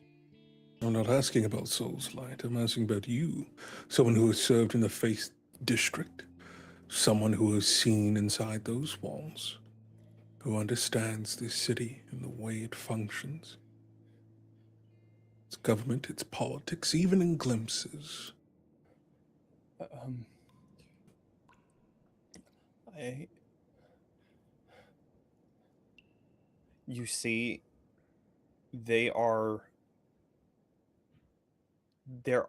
I'm not asking about Soul's Light. I'm asking about you. Someone who has served in the Faith District. Someone who has seen inside those walls. Who understands this city and the way it functions. Its government, its politics, even in glimpses. You see, their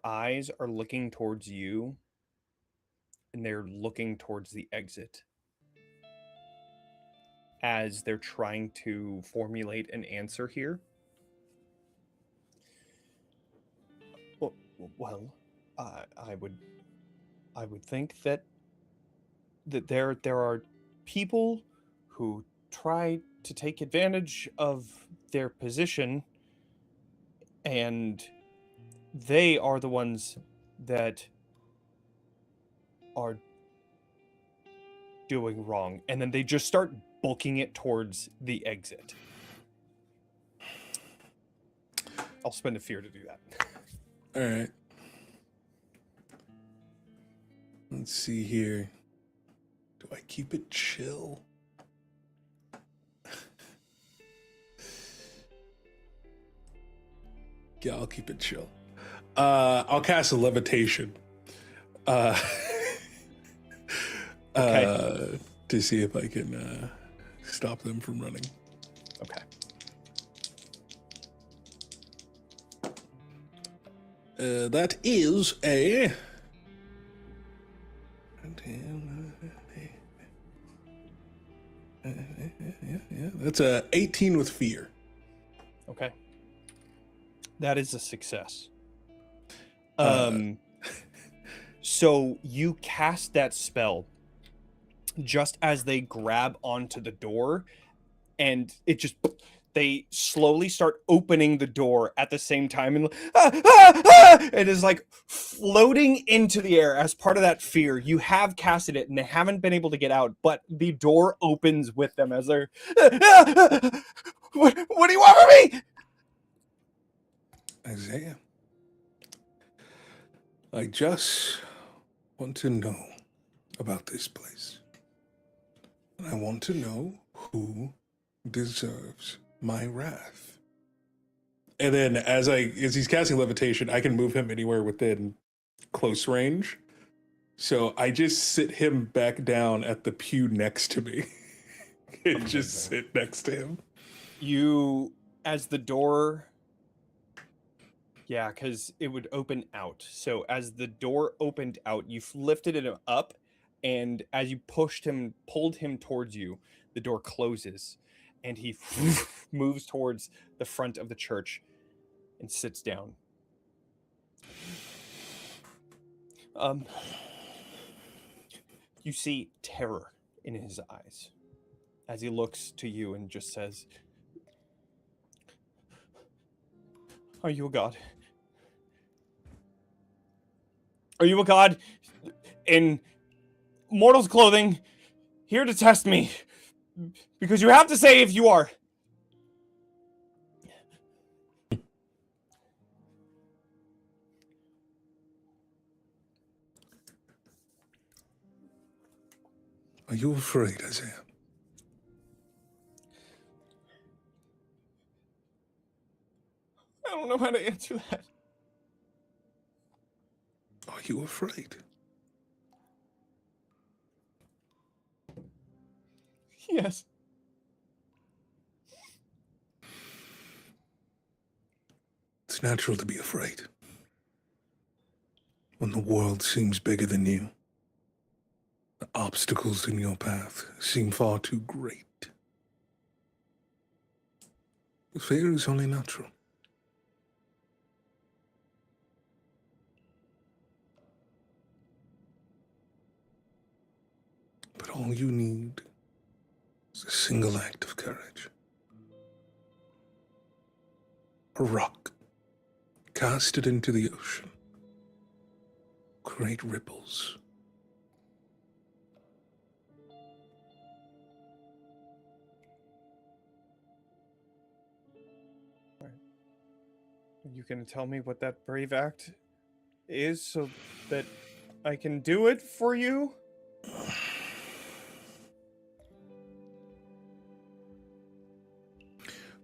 eyes are looking towards you, and they're looking towards the exit as they're trying to formulate an answer here. Well, I would think that there are people who try to take advantage of their position, and they are the ones that are doing wrong. And then they just start bulking it towards the exit. I'll spend a fear to do that. All right. Let's see here. Do I keep it chill? Yeah, I'll keep it chill. I'll cast a levitation. Okay. To see if I can stop them from running. Okay. That is a... That's a 18 with fear. Okay. That is a success. So you cast that spell just as they grab onto the door, and they slowly start opening the door at the same time, and it is like floating into the air as part of that fear. You have casted it and they haven't been able to get out, but the door opens with them as they're what do you want from me? Isaiah, I just want to know about this place. And I want to know who deserves my wrath. And then as he's casting levitation, I can move him anywhere within close range. So I just sit him back down at the pew next to me. And just sit next to him. You, as the door... Yeah, because it would open out. So as the door opened out, you lifted it up, and as you pulled him towards you, the door closes, and he moves towards the front of the church and sits down. You see terror in his eyes as he looks to you and just says, "Are you a god? Are you a god in mortal's clothing, here to test me? Because you have to say if you are." Are you afraid, Isaiah? I don't know how to answer that. Are you afraid? Yes. It's natural to be afraid. When the world seems bigger than you, the obstacles in your path seem far too great. Fear is only natural. But all you need is a single act of courage. A rock, cast it into the ocean, create ripples. You can tell me what that brave act is so that I can do it for you?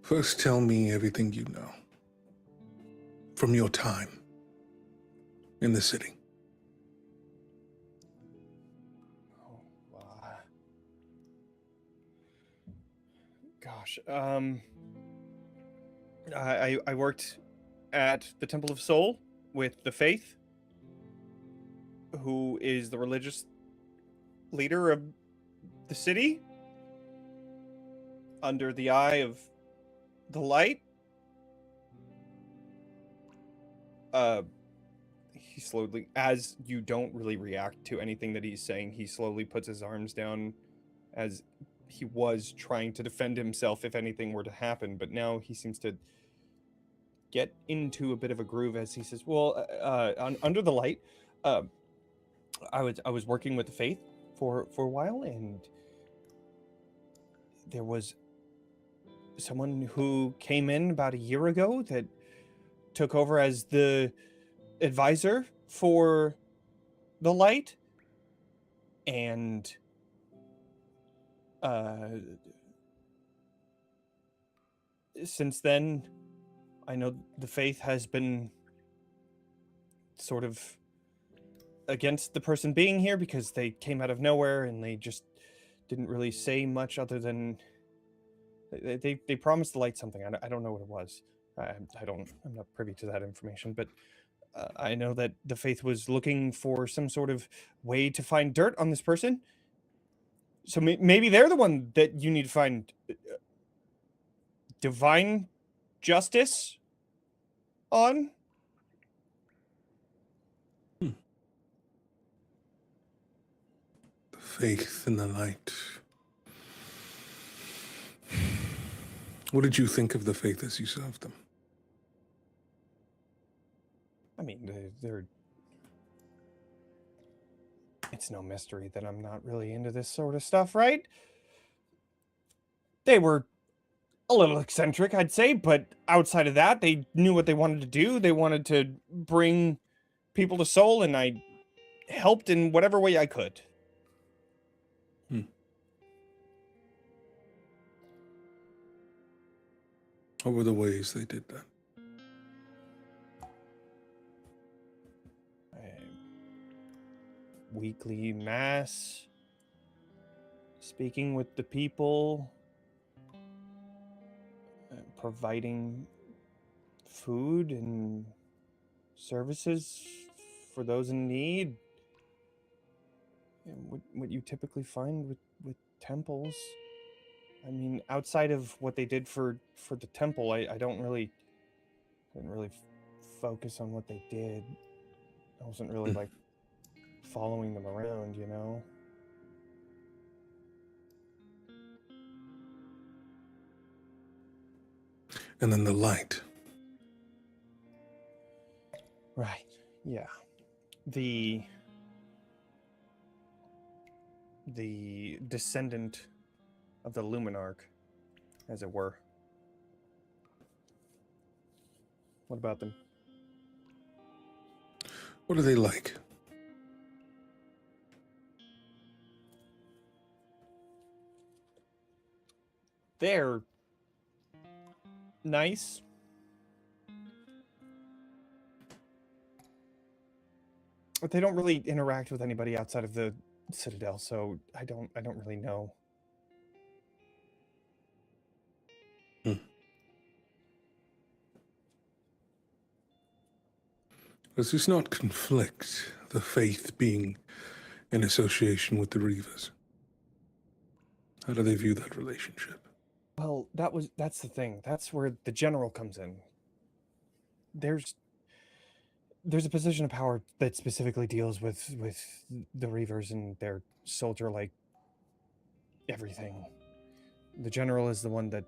First, tell me everything you know from your time in the city. Gosh, I worked at the Temple of Soul with the Faith, who is the religious leader of the city, under the eye of the light. He slowly, as you don't really react to anything that he's saying, he slowly puts his arms down, as he was trying to defend himself if anything were to happen, but now he seems to get into a bit of a groove as he says, well, under the light, I was working with the Faith for a while, and there was someone who came in about a year ago that took over as the advisor for the light, and since then, I know the Faith has been sort of against the person being here because they came out of nowhere and they just didn't really say much other than they promised the light something. I don't know what it was. I'm not privy to that information, but I know that the Faith was looking for some sort of way to find dirt on this person. So maybe they're the one that you need to find divine justice on? The faith in the light. What did you think of the faith as you served them? I mean, they're it's no mystery that I'm not really into this sort of stuff, right? They were a little eccentric, I'd say, but outside of that, they knew what they wanted to do. They wanted to bring people to Soul, and I helped in whatever way I could. What were the ways they did that? Weekly mass, speaking with the people, providing food and services for those in need. And what you typically find with temples. I mean, outside of what they did for the temple, I didn't really focus on what they did. I wasn't really like following them around, you know. And then the light. Right. Yeah. The descendant of the Luminarch, as it were. What about them? What are they like? They're nice. But they don't really interact with anybody outside of the Citadel, so I don't really know. Does this not conflict, the faith being in association with the Reavers? How do they view that relationship? Well, that's the thing. That's where the general comes in. There's a position of power that specifically deals with the Reavers and their soldier-like everything. The general is the one that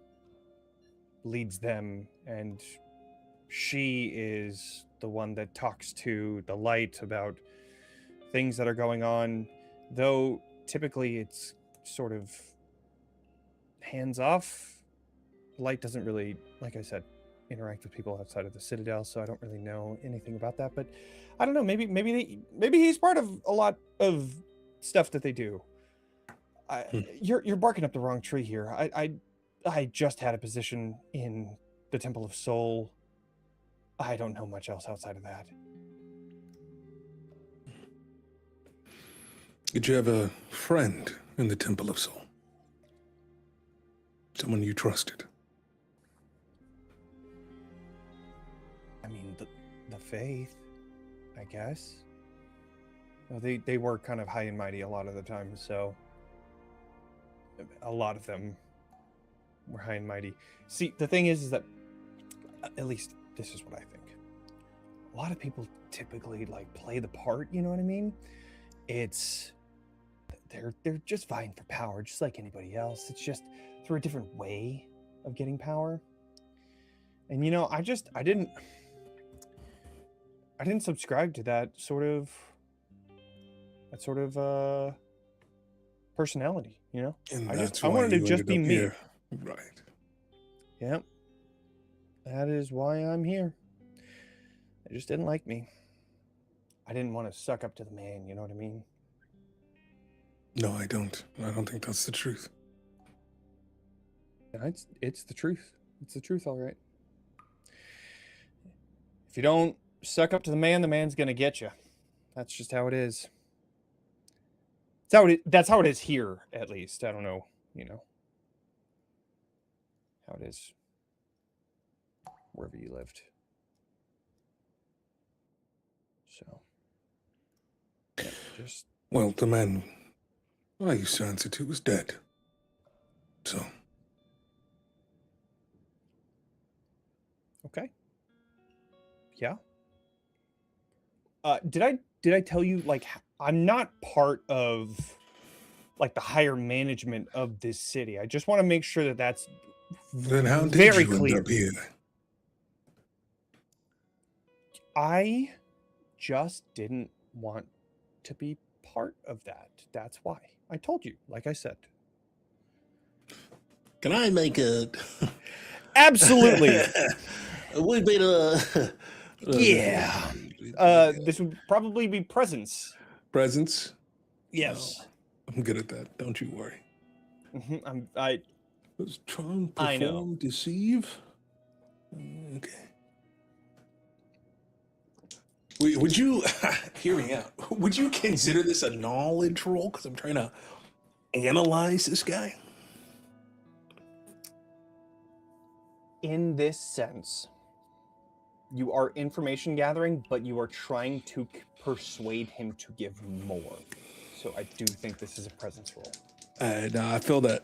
leads them, and she is the one that talks to the light about things that are going on, though typically it's sort of hands off. Light doesn't really, like I said, interact with people outside of the Citadel, so I don't really know anything about that. But I don't know. Maybe he's part of a lot of stuff that they do. You're barking up the wrong tree here. I just had a position in the Temple of Soul. I don't know much else outside of that. Did you have a friend in the Temple of Soul? Someone you trusted? I mean, the faith, I guess. Well, they were kind of high and mighty a lot of the time, so a lot of them were high and mighty. See, the thing is that, at least this is what I think. A lot of people typically like play the part, you know what I mean? They're just vying for power, just like anybody else. It's just through a different way of getting power. And you know, I didn't subscribe to that sort of personality, you know? And I wanted to just be me. Here. Right. Yep. That is why I'm here. They just didn't like me. I didn't want to suck up to the man, you know what I mean? No, I don't. I don't think that's the truth. Yeah, it's the truth. It's the truth, all right. If you don't suck up to the man's gonna get you. That's just how it is. That's how it is here, at least. I don't know, you know, how it is wherever you lived. So, yeah, just Well, the man I used to answer to was dead. So, Yeah. Did I tell you, like, I'm not part of like the higher management of this city. I just want to make sure that that's Then how did very you clear. end up here? I just didn't want to be part of that. That's why. I told you, like I said. Can I make a? Absolutely. We made a. Yeah. This would probably be presents. Presents? Yes. I'm good at that. Don't you worry. Let's try and I know. perform, deceive. Okay. Would you hear me out? Would you consider this a knowledge roll? Because I'm trying to analyze this guy. In this sense, you are information gathering, but you are trying to persuade him to give more. So I do think this is a presence roll. No, I feel that.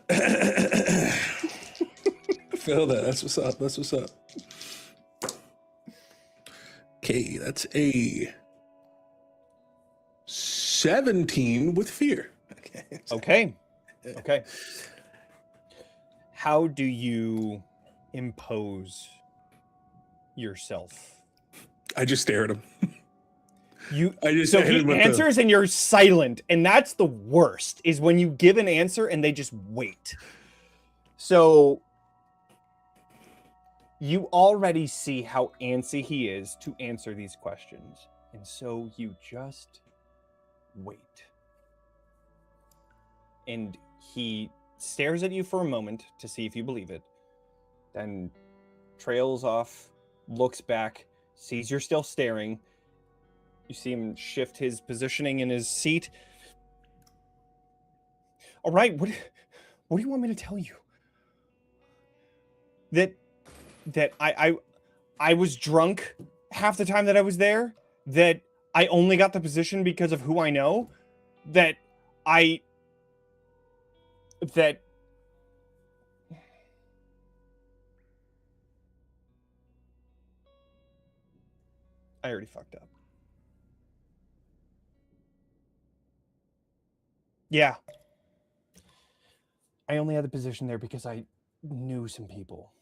I feel that. That's what's up. That's what's up. Okay, that's a 17 with fear. Okay. Okay. How do you impose yourself? I just stare at him. So he answers and you're silent, and that's the worst, is when you give an answer and they just wait. So you already see how antsy he is to answer these questions, and so you just wait. And he stares at you for a moment to see if you believe it, then trails off, looks back, sees you're still staring. You see him shift his positioning in his seat. All right, what do you want me to tell you? That I was drunk half the time that I was there? That I only got the position because of who I know? That I already fucked up. Yeah. I only had the position there because I knew some people.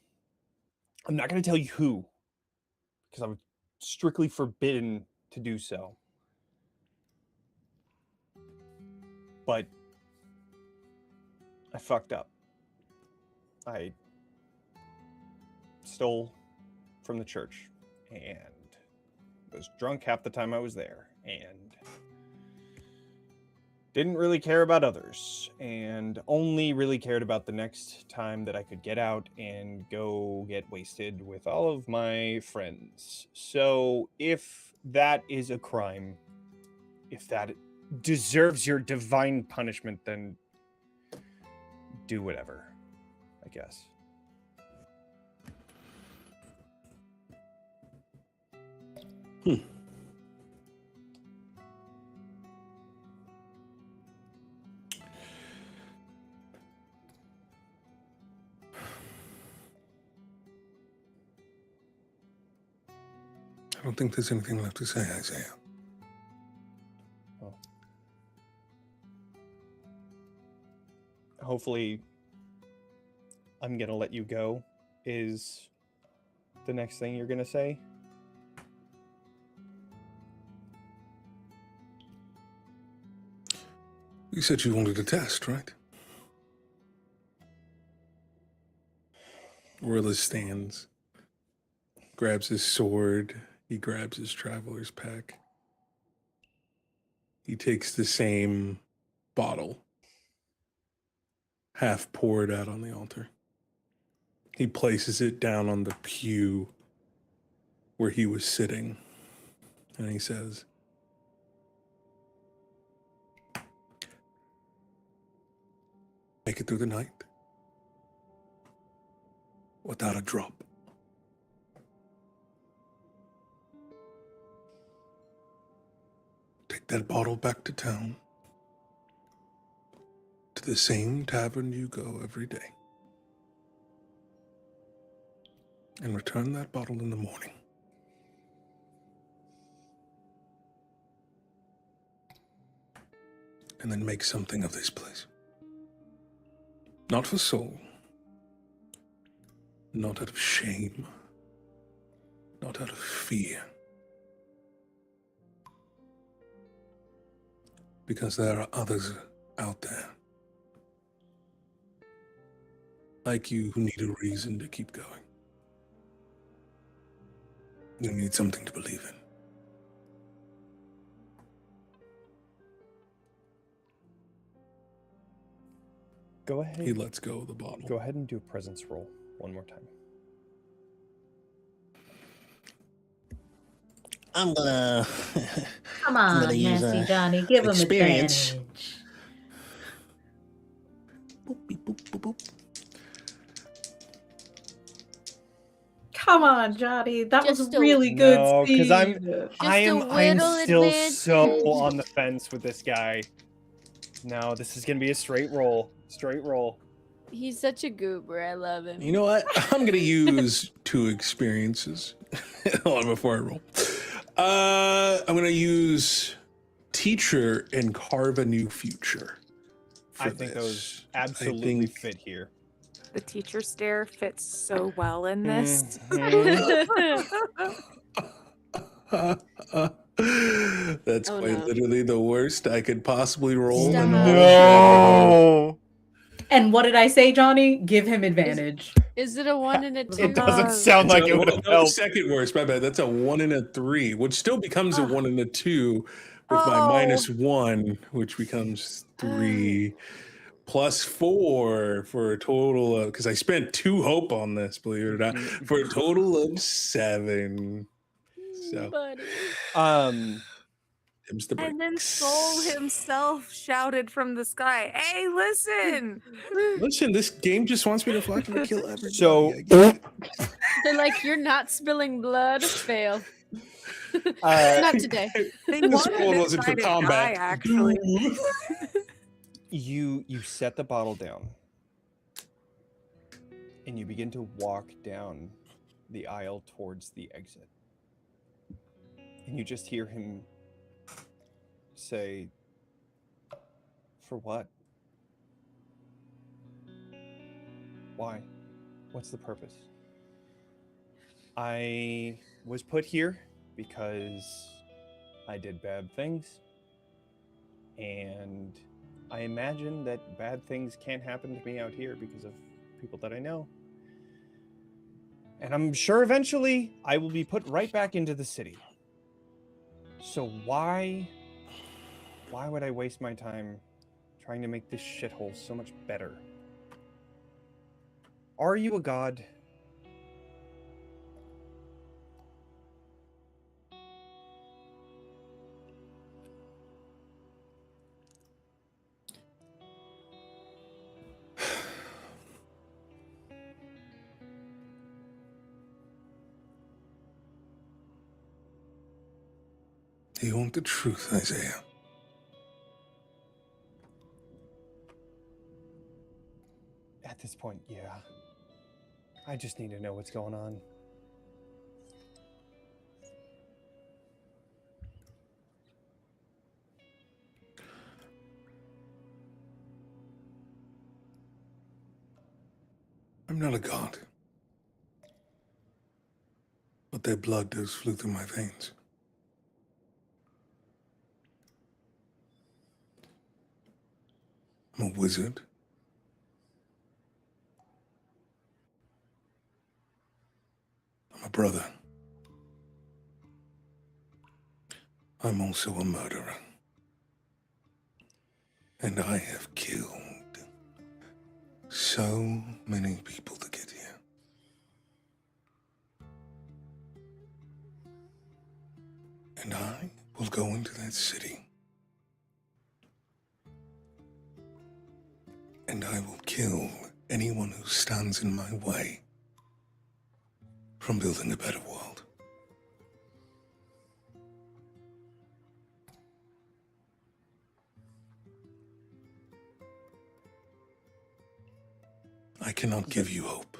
I'm not going to tell you who, because I was strictly forbidden to do so. But I fucked up. I stole from the church and was drunk half the time I was there and didn't really care about others and only really cared about the next time that I could get out and go get wasted with all of my friends. So if that is a crime, if that deserves your divine punishment, then do whatever, I guess. I don't think there's anything left to say, Isaiah. Well, hopefully, I'm gonna let you go is the next thing you're gonna say. You said you wanted a test, right? Roila stands, grabs his sword, he grabs his traveler's pack. He takes the same bottle, half poured out on the altar. He places it down on the pew where he was sitting, and he says, "Make it through the night without a drop. Take that bottle back to town, to the same tavern you go every day, and return that bottle in the morning. and then make something of this place. Not for soul. Not out of shame. Not out of fear. Because there are others out there like you who need a reason to keep going. You need something to believe in. Go ahead. He lets go of the bottle. Go ahead and do a presence roll one more time. I'm gonna. Come I'm on, gonna use, Nasty Johnny, give him experience. advantage. Boop, beep, boop, boop, boop. Come on, Johnny. That was Just a a- really good No, because I'm scene. I'm whittle still advantage. so on the fence with this guy. No, this is gonna be a straight roll. Straight roll. He's such a goober. I love him. You know what? I'm gonna use 2 experiences. Hold on before I roll. I'm gonna use teacher and carve a new future. I think those absolutely fit here. The teacher stare fits so well in this. Mhm. That's Oh, quite no. literally the worst I could possibly roll. Stop. No. And what did I say, Johnny? Give him advantage. Is it a 1 and a 2? It doesn't sound like it would have No, helped. second worst. My bad. That's a 1 and a 3, which still becomes a Oh. 1 and a 2 with my -1, which becomes 3 plus 4 for a total of, because I spent 2 hope on this, believe it or not, for a total of 7. So Buddy. them's the And then breaks. Soul himself shouted from the sky, "Hey, listen!" Listen, this game just wants me to fucking kill everybody. So- I get it. They're like, you're not spilling blood. Fail. Uh, Not today. They This wanted world this wasn't guy for to combat. die, actually. you set the bottle down, and you begin to walk down the aisle towards the exit. And you just hear him say, "For what? Why? What's the purpose? I was put here because I did bad things, and I imagine that bad things can't happen to me out here because of people that I know. And I'm sure eventually I will be put right back into the city. So why would I waste my time trying to make this shithole so much better? Are you a god?" Do you want the truth, Isaiah? At this point, yeah. I just need to know what's going on. I'm not a god. But their blood does flow through my veins. I'm a wizard. I'm a brother. I'm also a murderer. And I have killed so many people to get here. And I will go into that city. And I will kill anyone who stands in my way from building a better world. I cannot give you hope.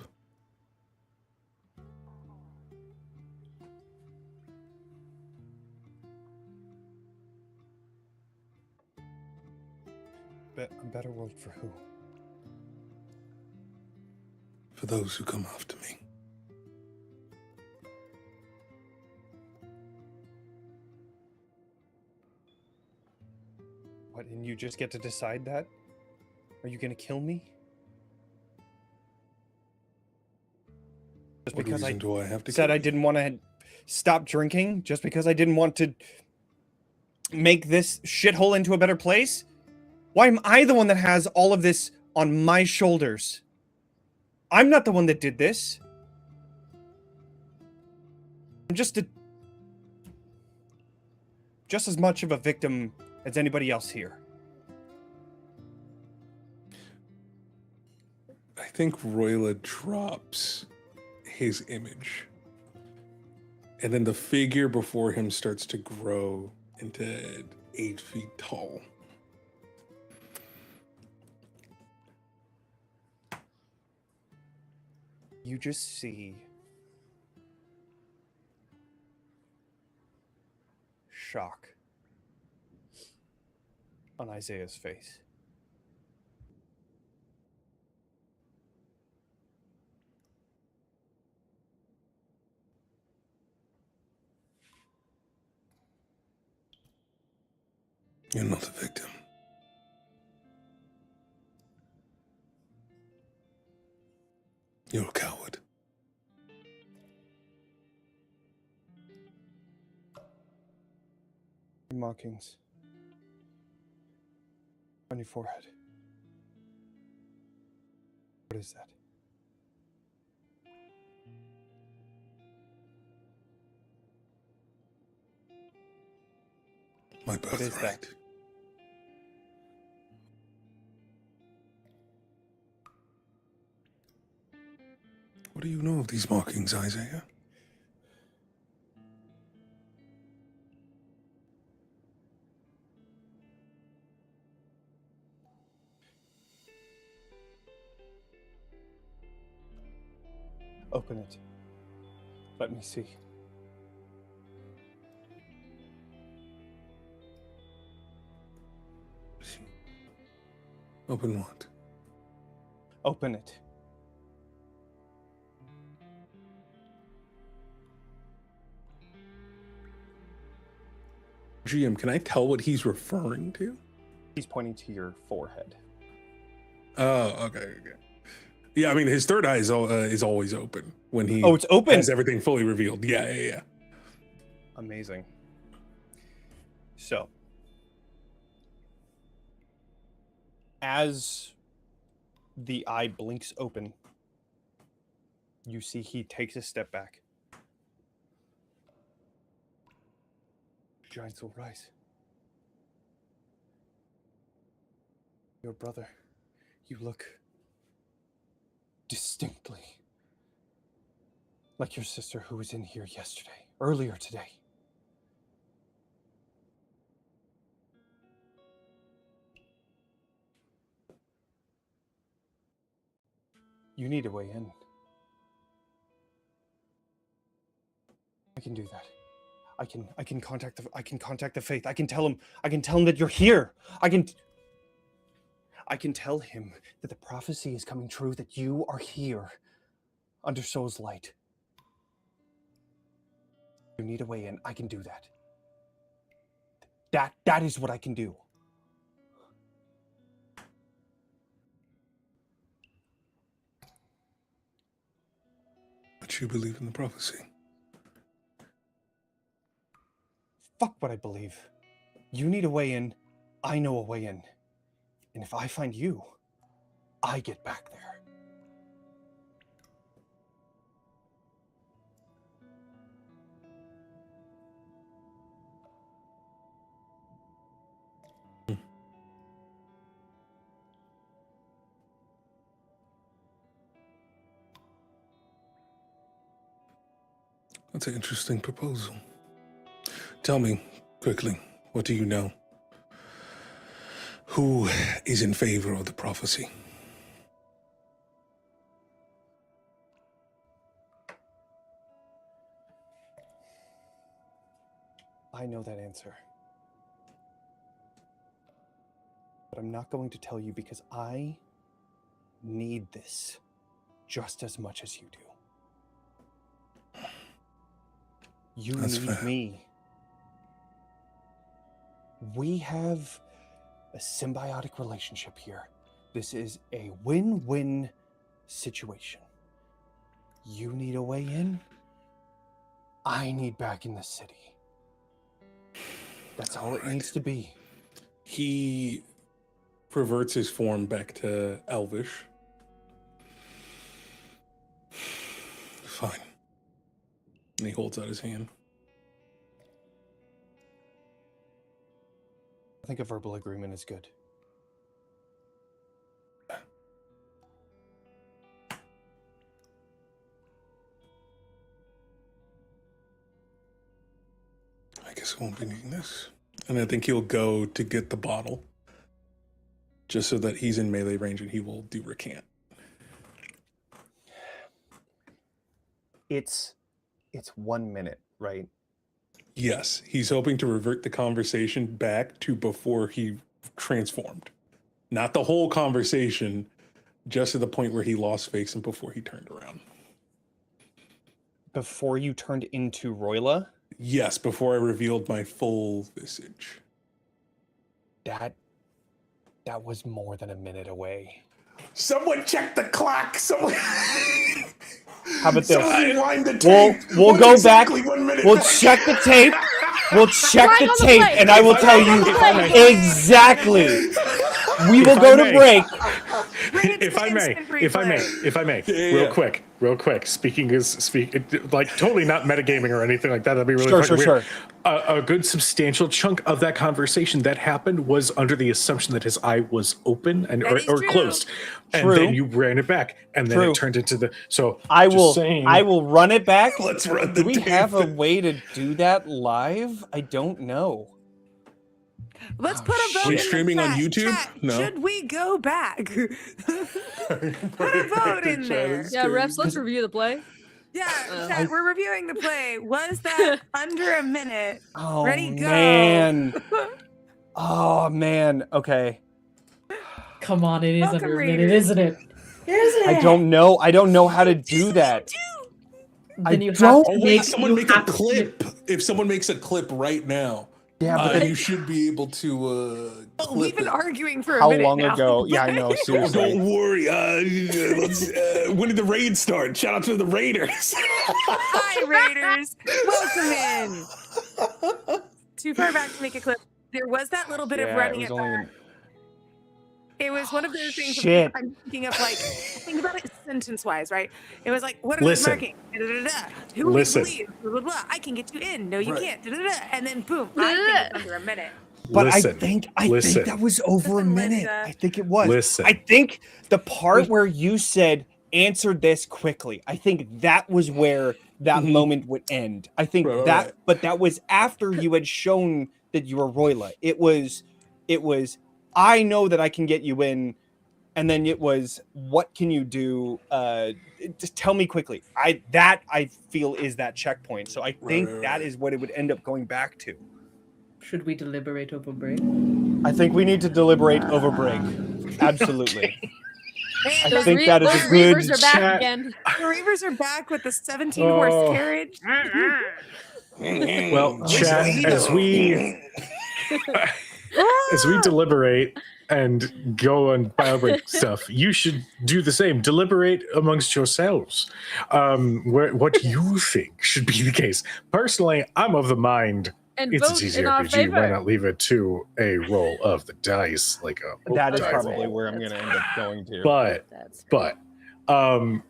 A better world for who? For those who come after me. What, and you just get to decide that? Are you gonna kill me? Just What because reason I do I have to said kill I you? didn't want to stop drinking? Just because I didn't want to make this shithole into a better place? Why am I the one that has all of this on my shoulders? I'm not the one that did this. I'm just as much of a victim as anybody else here. I think Roila drops his image. And then the figure before him starts to grow into 8 feet tall. You just see shock on Isaiah's face. You're not a victim. You're a coward. Markings on your forehead. What is that? My What is birthright. that? What do you know of these markings, Isaiah? Open it. Let me see. Open what? Open it. GM, can I tell what he's referring to? He's pointing to your forehead. Oh, okay. Yeah, I mean, his third eye is always open when he Oh, it's open. has everything fully revealed. Yeah. Amazing. So, as the eye blinks open, you see he takes a step back. Giants will rise. Your brother, you look distinctly like your sister who was in here earlier today. You need a way in. I can do that. I can contact the faith. I can tell him that you're here. I can tell him that the prophecy is coming true, that you are here under Soul's light. You need a way in. I can do that. That is what I can do. But you believe in the prophecy. Fuck what I believe. You need a way in. I know a way in. And if I find you, I get back there. That's an interesting proposal. Tell me, quickly, what do you know? Who is in favor of the prophecy? I know that answer. but I'm not going to tell you because I need this just as much as you do. You That's need fair. me. We have a symbiotic relationship here. This is a win-win situation. You need a way in. I need back in the city. That's all it needs to be. He reverts his form back to Elvish. Fine. And he holds out his hand. I think a verbal agreement is good. I guess I won't be needing this. And I think he'll go to get the bottle. Just so that he's in melee range and he will do recant. It's 1 minute, right? Yes, he's hoping to revert the conversation back to before he transformed. Not the whole conversation, just to the point where he lost face and before he turned around. Before you turned into Roila, Yes, before I revealed my full visage. that was more than a minute away. Someone check the clock! Someone... How about this? Someone rewind the tape! We'll What go exactly back. 1 minute We'll back? check the tape. We'll check Right the on the tape, play. and I will tell you exactly. We will go to break. If I may, Yeah. real quick. Speaking like totally not metagaming or anything like that. That'd be really Sure, fucking sure, weird. sure. A good substantial chunk of that conversation that happened was under the assumption that his eye was open and That is or true. closed, and True. then you ran it back, and then True. it turned into the. So I just will. saying. I will run it back. Let's run the Do we tape. have a way to do that live? I don't know. Let's Oh, put a vote. shit. Are we in the streaming on chat. YouTube? Chat, No. Should we go back? Put a vote in there. Yeah, refs, let's review the play. Yeah, Oh. chat, we're reviewing the play. Was that under a minute? Oh Ready, go. man. Oh man. Okay. Come on, it is Welcome, under a minute, readers. isn't it? Isn't I it? don't know. I don't know how to do that. Then you have don't- to Oh, make, wait, someone you make a have to- clip. If someone makes a clip right now, Yeah, but then you should be able to Oh, clip we've been it. arguing for a how minute long now. ago? Yeah, I know. Oh, Seriously. don't worry. Let's, when did the raid start? Shout out to the Raiders. Hi, Raiders. Welcome in. Too far back to make a clip. There was that little bit of Yeah, running it was it only. back. It was one of those things Shit. I'm thinking of, like, think about it sentence-wise, right? It was like, what are Listen. they marking? Da-da-da-da. Who Listen. would you believe? Blah, blah, blah. I can get you in. No, you Right. can't. Da-da-da. And then boom, I think it's under a minute. But Listen, I think listen. that was over a Listen, minute. Linda. I think it was. Listen. I think the part where you said answer this quickly. I think that was where that Mhm. moment would end. I think Right, that, right. but that was after you had shown that you were Roila. It was. I know that I can get you in, and then it was what can you do? Just tell me quickly. I feel is that checkpoint. So I think right, that right. is what it would end up going back to. Should we deliberate over break? I think we need to deliberate over break. Absolutely. I Those think that is those a good Reavers are back chat. again. The Reavers are back with the 17-horse Oh. carriage. Well, chat, as we deliberate and go on BioBreak stuff, you should do the same. Deliberate amongst yourselves. What you think should be the case. Personally, I'm of the mind And it's a vote in our TTRPG. Why favor. not leave it to a roll of the dice, like a That is die probably roll? where I'm going to end up going to. But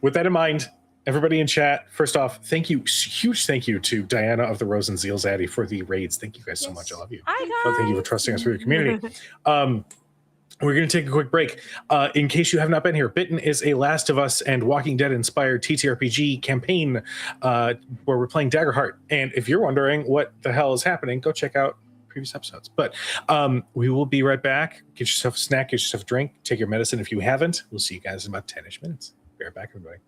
with that in mind, everybody in chat, first off, huge thank you to Diana of the Rose and Zeal Zaddy for the raids. Thank you guys so much. I love you. Hi, Thank you for trusting us through the community. We're going to take a quick break. In case you have not been here, Bitten is a Last of Us and Walking Dead inspired TTRPG campaign where we're playing Daggerheart. And if you're wondering what the hell is happening, go check out previous episodes. But we will be right back. Get yourself a snack, get yourself a drink, take your medicine if you haven't. We'll see you guys in about 10-ish minutes. Be right back, everybody.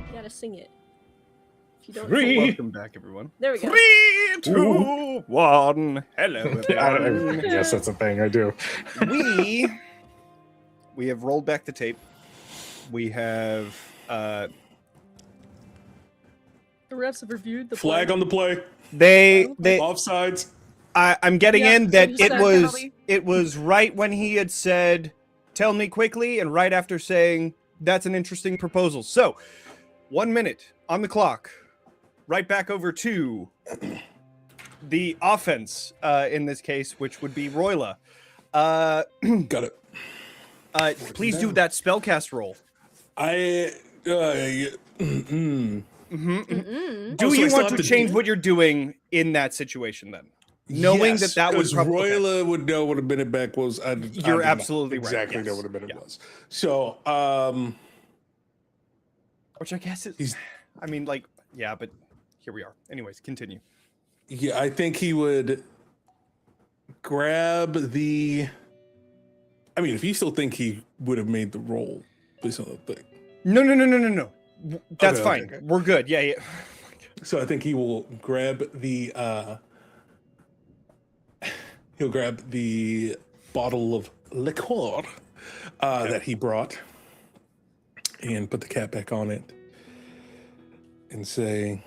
You gotta sing it. If you don't, Three. Welcome back, everyone. there we go. 3, 2, 1. Hello, I everyone. guess that's a thing I do. we have rolled back the tape. We have The refs have reviewed the Flag play. on the play. they Offsides. I'm getting Yeah, in so that you it said was penalty. it was right when he had said, "Tell me quickly," and right after saying, "That's an interesting proposal." So, 1 minute on the clock. Right back over to the offense in this case, which would be Roila. Got it. Please do that spellcast roll. I. Mm-mm. Do Oh, so I you still want have to to change do- what you're doing in that situation then? Knowing Yes, that would 'cause probably Roila would know what a minute back was. You're did not absolutely right, exactly know yes. what a minute Yeah. was. So, which I guess is, I mean, like, yeah, but here we are. Anyways, continue. yeah, I think he would grab the. I mean, if you still think he would have made the roll based on the thing. No. That's Okay, fine. okay. We're good. Yeah. So I think he will grab the. He'll grab the bottle of liqueur that he brought and put the cap back on it and say,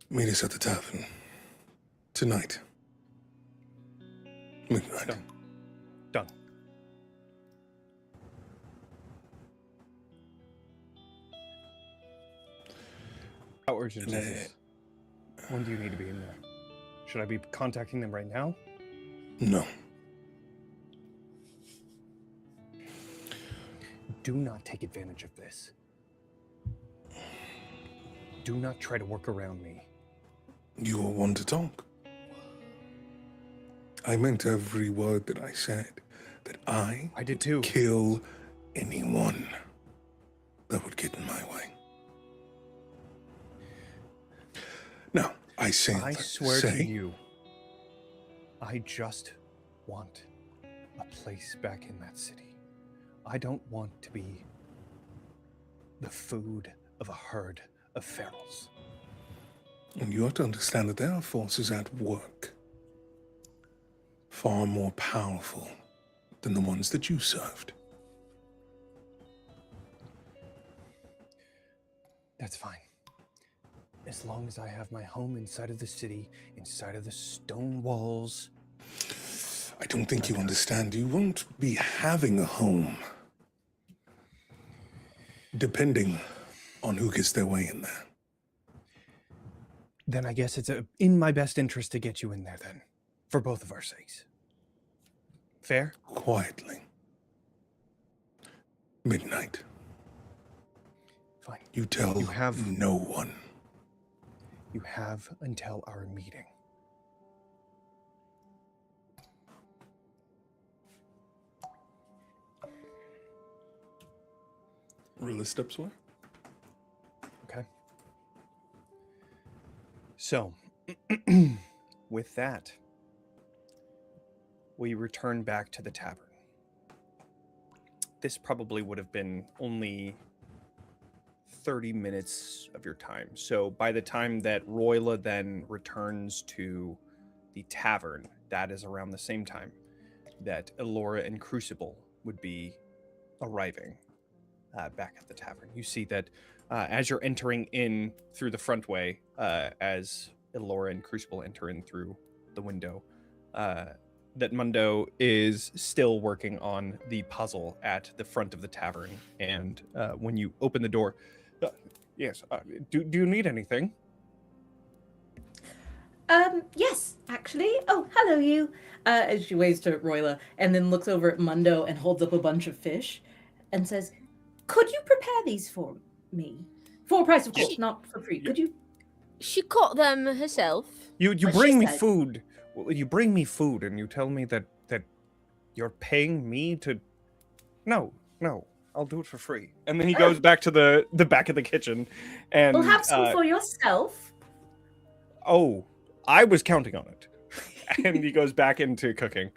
meet us at the tavern tonight. Midnight. Done. How urgent is this? When do you need to be in there? Should I be contacting them right now? No. Do not take advantage of this. Do not try to work around me. You are one to talk. I meant every word that I said. That I did too. kill anyone that would get in my way. Now, I say, I swear to you, I just want a place back in that city. I don't want to be the food of a herd of ferals. And you have to understand that there are forces at work far more powerful than the ones that you served. That's fine. As long as I have my home inside of the city, inside of the stone walls. I don't think you understand. You won't be having a home. Depending on who gets their way in there. Then I guess it's in my best interest to get you in there then. For both of our sakes. Fair? quietly. Midnight. Fine. You tell You have- no one. You have until our meeting. Roila steps away. Okay. So, with that, we return back to the tavern. This probably would have been only 30 minutes of your time. So by the time that Roila then returns to the tavern, that is around the same time that Ilora and Crucible would be arriving back at the tavern. You see that as you're entering in through the front way, as Ilora and Crucible enter in through the window, that Mundo is still working on the puzzle at the front of the tavern. And when you open the door, yes, do you need anything? Yes, actually. Oh, hello, you. As she waves to Roila and then looks over at Mundo and holds up a bunch of fish and says, "Could you prepare these for me? For a price, of course, not for free. Could you?" She caught them herself. You What she bring me said. food. You bring me food, and you tell me that you're paying me to. No, I'll do it for free. And then he goes back to the back of the kitchen, and We'll have some for yourself. oh, I was counting on it. And he goes back into cooking.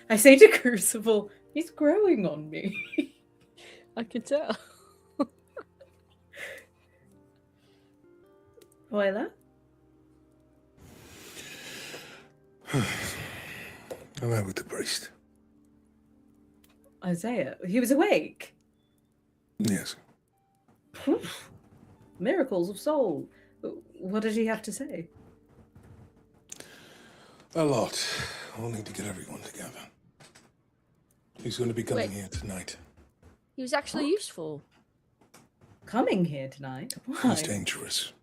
I say to Crucible, he's growing on me. I could tell. Roila? I'm out with the priest. Isaiah, he was awake. Yes. Miracles of soul. What did he have to say? A lot. We'll need to get everyone together. He's going to be coming Wait. here tonight. He was actually useful. Coming here tonight? He's Why? dangerous.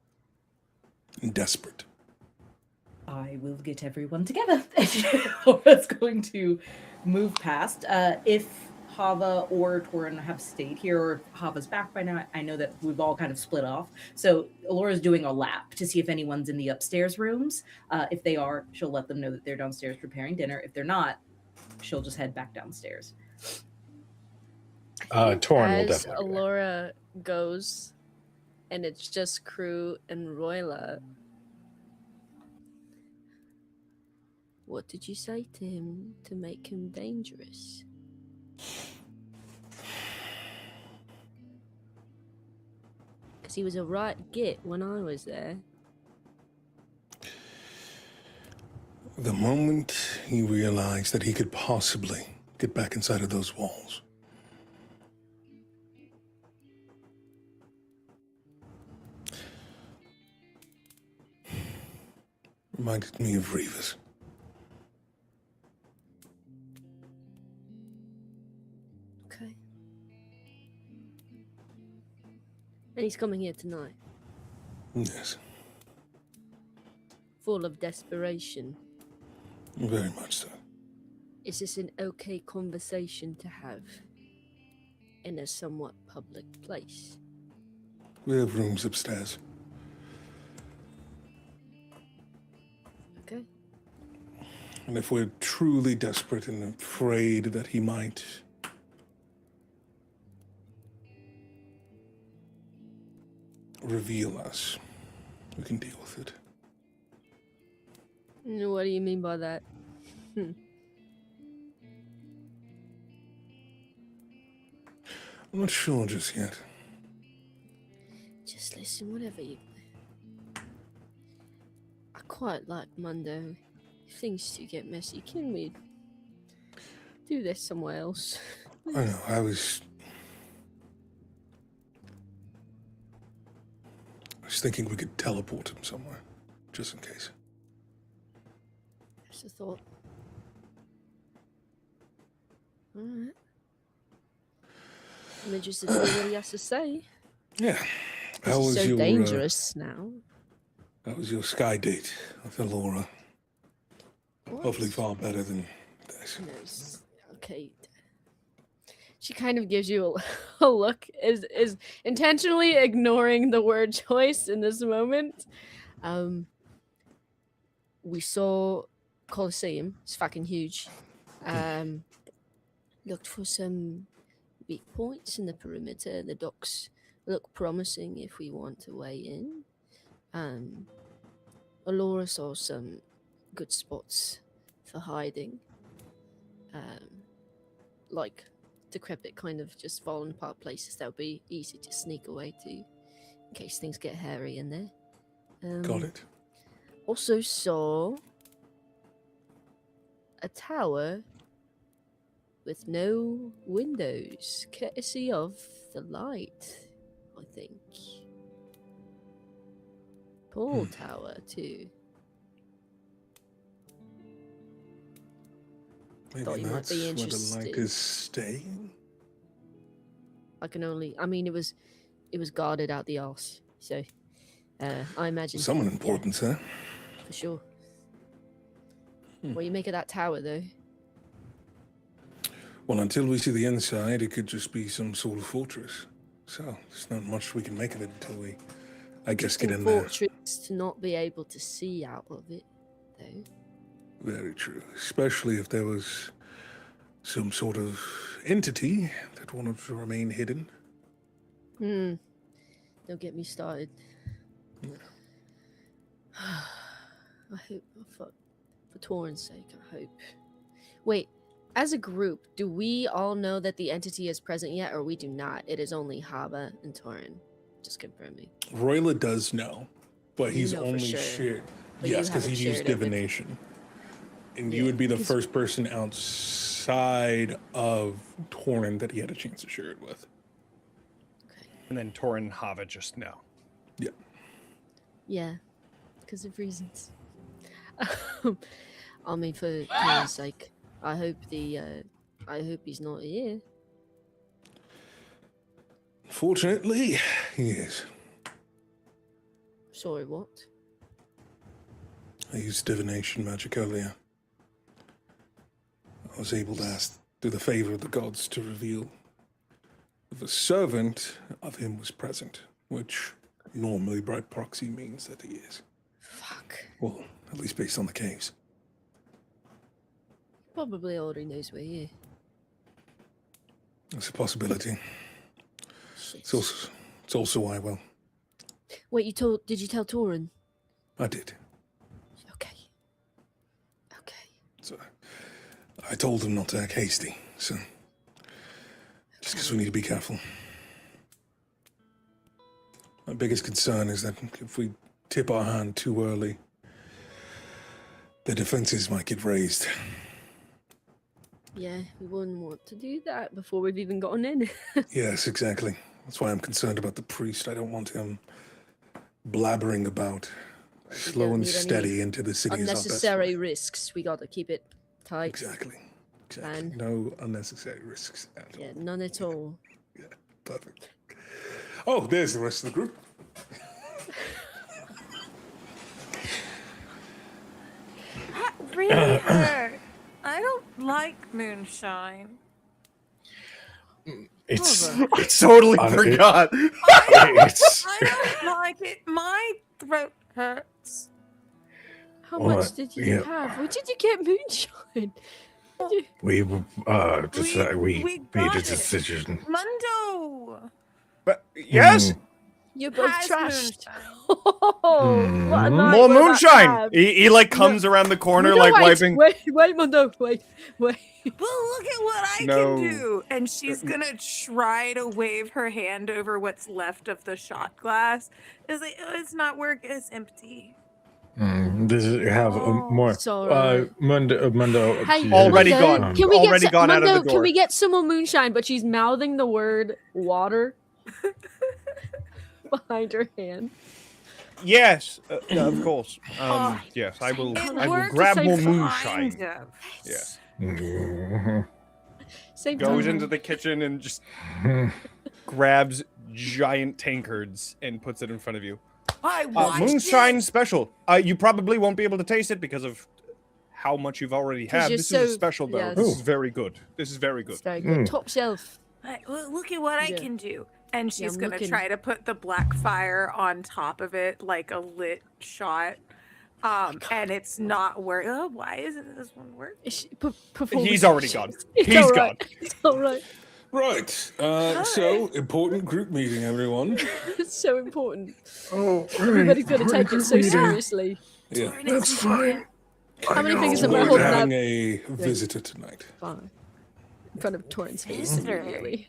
And desperate. I will get everyone together. Hora's going to move past. If Hava or Torin have stayed here, or if Hava's back by now, I know that we've all kind of split off. So Ilora's doing a lap to see if anyone's in the upstairs rooms. If they are, she'll let them know that they're downstairs preparing dinner. If they're not, she'll just head back downstairs. Torin will As definitely. be there. Ilora goes, and it's just Crew and Roila. What did you say to him to make him dangerous? Because he was a right git when I was there. The moment he realized that he could possibly get back inside of those walls, reminded me of Reeves. Okay. And he's coming here tonight, Yes, full of desperation. very much so. Is this an okay conversation to have in a somewhat public place? We have rooms upstairs. Okay. And if we're truly desperate and afraid that he might reveal us, we can deal with it. What do you mean by that? I'm not sure just yet. Just listen, whatever you. I quite like Mundo. If things do get messy, can we do this somewhere else? I know, I was thinking we could teleport him somewhere, just in case. Just a thought. Alright. I'm interested to hear what he has to say. Yeah. 'Cause How he's was so your dangerous now. How was your sky date with Ilora? What? Hopefully far better than days. Okay. She kind of gives you a look, is intentionally ignoring the word choice in this moment. We saw Colosseum. It's fucking huge. Looked for some weak points in the perimeter. The docks look promising if we want to weigh in. Ilora saw some good spots for hiding. Like decrepit, kind of just fallen apart places that would be easy to sneak away to in case things get hairy in there. Got it. Also saw a tower with no windows, courtesy of the light, I think. Pool tower, too. Maybe Thought you might that's be where the interested. lake is staying. I mean, it was guarded out the arse, so I imagine Someone important, sir. for sure. What do you make of that tower, though? Well, until we see the inside, it could just be some sort of fortress. So there's not much we can make of it until we, I guess, get in there. Fortress to not be able to see out of it, though. Very true. Especially if there was some sort of entity that wanted to remain hidden. Don't get me started. Yeah. I hope, for Torin's sake, I hope. Wait, as a group, do we all know that the entity is present yet, or we do not? It is only Hava and Torin. Just confirming. Roila does know, but You he's know for only sure. shared. But you Yes, because he haven't used shared it with- divination. And Yeah, you would be the 'cause- first person outside of Torin that he had a chance to share it with. Okay. And then Torin and Hava just know. Yeah, because of reasons. I mean, for Torin's sake, I hope he's not here. Fortunately, he is. Sorry, what? I used divination magic earlier. I was able to ask through the favor of the gods to reveal if a servant of him was present, which normally by proxy means that he is. Fuck. Well, at least based on the caves. Probably already knows we're here. It's a possibility. Shit. It's also why, well, Wait, did you tell Torin? I did. Okay. Okay. So I told him not to act hasty, so just because we need to be careful. My biggest concern is that if we tip our hand too early, the defenses might get raised. Yeah, we wouldn't want to do that before we've even gotten in. Yes, exactly. That's why I'm concerned about the priest. I don't want him blabbering about. Slow don't and need any steady into the city is our best Unnecessary way. risks. We gotta keep it tight. Exactly. Plan. No unnecessary risks at all. Yeah, none at all. Yeah, perfect. Oh, there's the rest of the group. That really hurt. I don't like moonshine. It's I totally Uh, it- forgot. it's I don't like it. My throat hurts. How Well, much did you yeah. have? Where did you get moonshine? we We made got a it. decision. Mundo But yes, You're both has trashed. moonshine. Oh, what a Hmm. night more we're about to moonshine. have. He like comes around the corner, Mundo, like wait, wiping. Wait, Mundo, wait. Well, look at what I No. can do. And she's gonna try to wave her hand over what's left of the shot glass. It's like, oh, it's not working. It's empty. This is have Oh, more. sorry. Mundo. Hey, Already Mundo, gone. Can we Already get gone out of the Mundo, door. Can we get some more moonshine? But she's mouthing the word water behind her hand. Yes, of course. Oh, Yes, I will. It I will works grab so more fine. moonshine. Kind of. Yes. Same Goes time. into the kitchen and just grabs giant tankards and puts it in front of you. I watched Moonshine it. special. You probably won't be able to taste it because of how much you've already 'Cause had. you're This is a so- special though. yes. This is very good. This is very good. It's very good. Mm. Top shelf. Well, look at what I Yeah. can do. And Yeah, she's I'm gonna looking. try to put the black fire on top of it like a lit shot. And it's not working. Oh, why isn't this one working? He's already gone. It's He's all gone. right. It's all right. Right. So important group meeting, everyone. It's so important. Oh, Everybody's going to take it so seriously. Yeah. Torin, That's it's fine. How many I fingers know. am I We're holding having up? a visitor tonight. Fine. In front of Torin's face Visitor. immediately.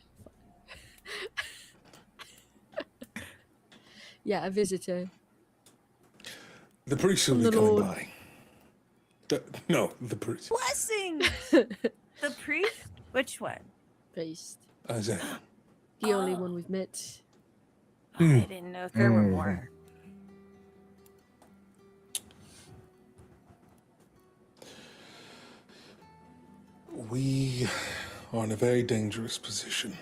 Yeah, a visitor. The priest will From be the coming Lord. by. The priest. Blessings! The priest? Which one? Priest. Isaiah. The only one we've met. Oh, I didn't know if there were more. We are in a very dangerous position.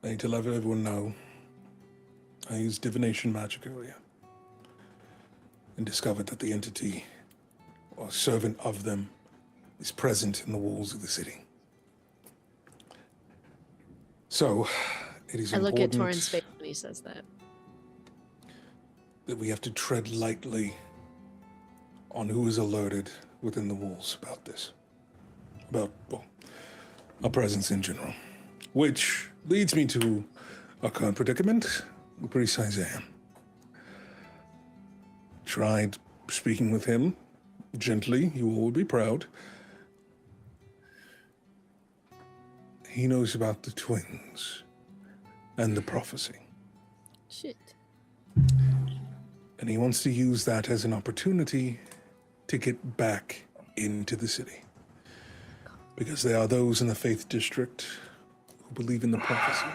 I need to let everyone know. I used divination magic earlier and discovered that the entity, or servant of them, is present in the walls of the city. So, it is I look important at Torin's face when he says that. that we have to tread lightly on who is alerted within the walls about this. About, well, our presence in general. Which leads me to our current predicament, the priest Isaiah. Tried speaking with him gently, you all would be proud. He knows about the twins and the prophecy. Shit. And he wants to use that as an opportunity to get back into the city. Because there are those in the Faith District who believe in the prophecy.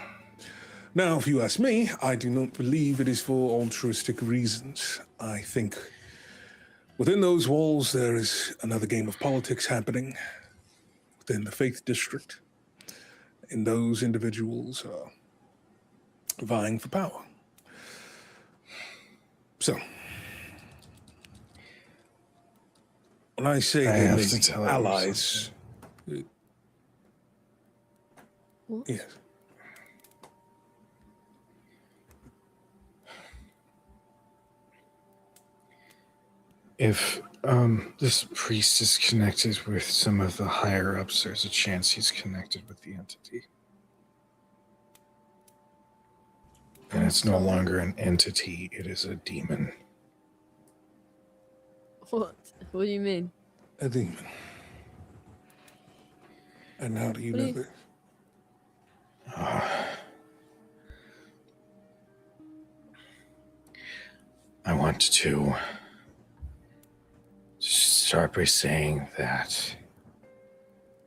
Now, if you ask me, I do not believe it is for altruistic reasons. I think within those walls there is another game of politics happening within the Faith District. And those individuals are vying for power. So, when I say I they have may to be tell you allies, What? yes. If this priest is connected with some of the higher ups, there's a chance he's connected with the entity. And it's no longer an entity, it is a demon. What? What do you mean? A demon. And how do you What do know you- this? I want to start by saying that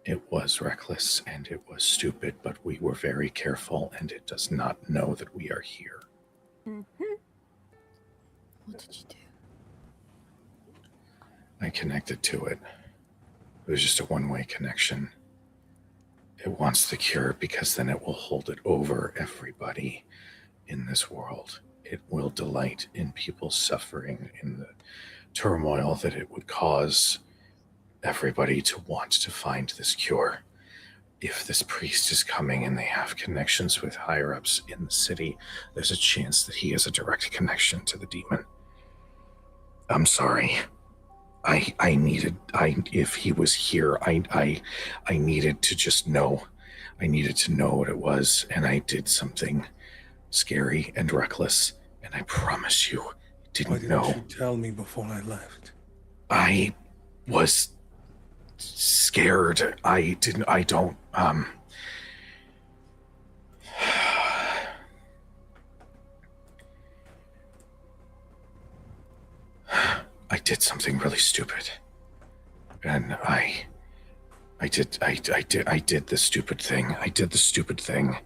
it was reckless and it was stupid, but we were very careful and it does not know that we are here. What did you do? I connected to it. It was just a one-way connection. It wants the cure because then it will hold it over everybody in this world. It will delight in people's suffering, in the turmoil that it would cause everybody to want to find this cure. If this priest is coming and they have connections with higher ups in the city, there's a chance that he has a direct connection to the demon. I'm sorry. If he was here, I needed to just know. I needed to know what it was, and I did something scary and reckless, and I promise you, I Why didn't didn't know. you tell me before I left? I was scared. I don't, I did something really stupid. And I did the stupid thing. I did the stupid thing.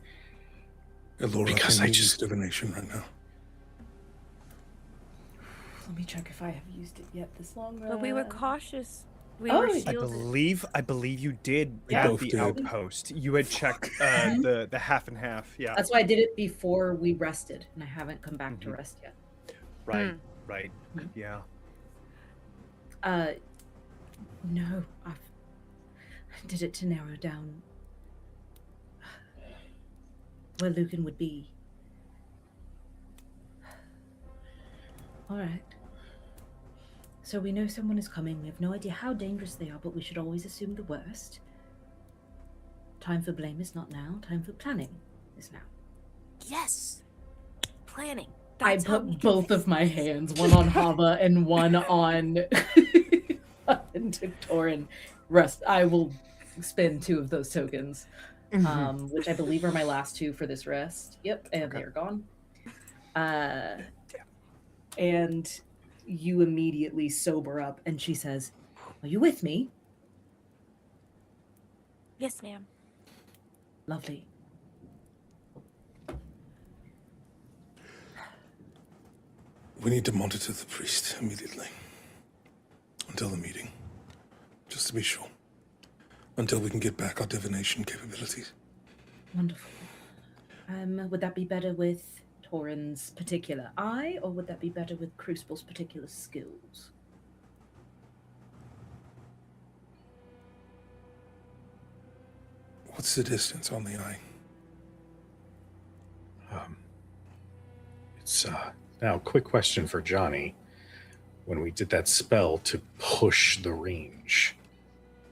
Ilora, Because can I you just- use divination right now? Let me check if I have used it yet this long. But we were cautious. We Oh, were I I shielded. believe you did Yeah. at Both the did. outpost. You had checked the half and half. Yeah. That's why I did it before we rested, and I haven't come back to rest yet. Right. Right. Mhm. Yeah. No, I did it to narrow down where Lucan would be. All right. So we know someone is coming. We have no idea how dangerous they are, but we should always assume the worst. Time for blame is not now. Time for planning is now. Yes. Planning. I That's how we put can both fix of my this. hands, one on Hava and one on Torin. Rest. I will spend 2 of those tokens, which I believe are my last 2 for this rest. Yep, and Okay. they are gone. And you immediately sober up, and she says, "Are you with me?" Yes, ma'am. Lovely. We need to monitor the priest immediately. Until the meeting. Just to be sure. Until we can get back our divination capabilities. Wonderful. Would that be better with Torin's particular eye, or would that be better with Crucible's particular skills? What's the distance on the eye? It's now, quick question for Johnny. When we did that spell to push the range,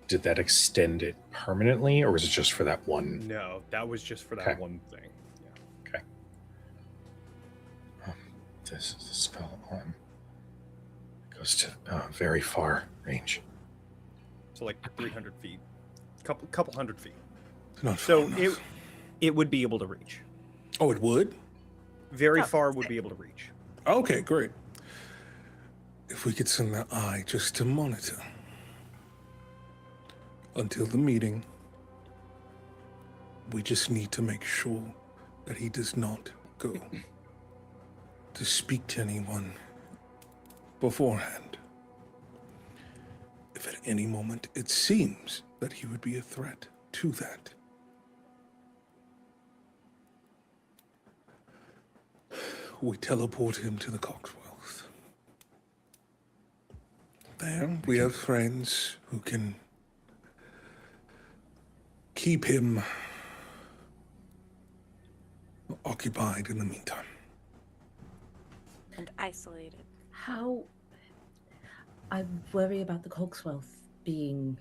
did that extend it permanently, or was it just for that one? No, that was just for that Okay. one thing. Yeah. Okay. This is the spell on. It goes to very far range. So like 300 feet, couple hundred feet. Not So far enough. it would be able to reach. Oh, it would? Very Oh, far would be able to reach. Okay, great. If we could send the eye just to monitor. Until the meeting, we just need to make sure that he does not go to speak to anyone beforehand. If at any moment it seems that he would be a threat to that, we teleport him to the Coxwells. There, we have friends who can keep him occupied in the meantime. And isolated. How? I worry about the Cogswell being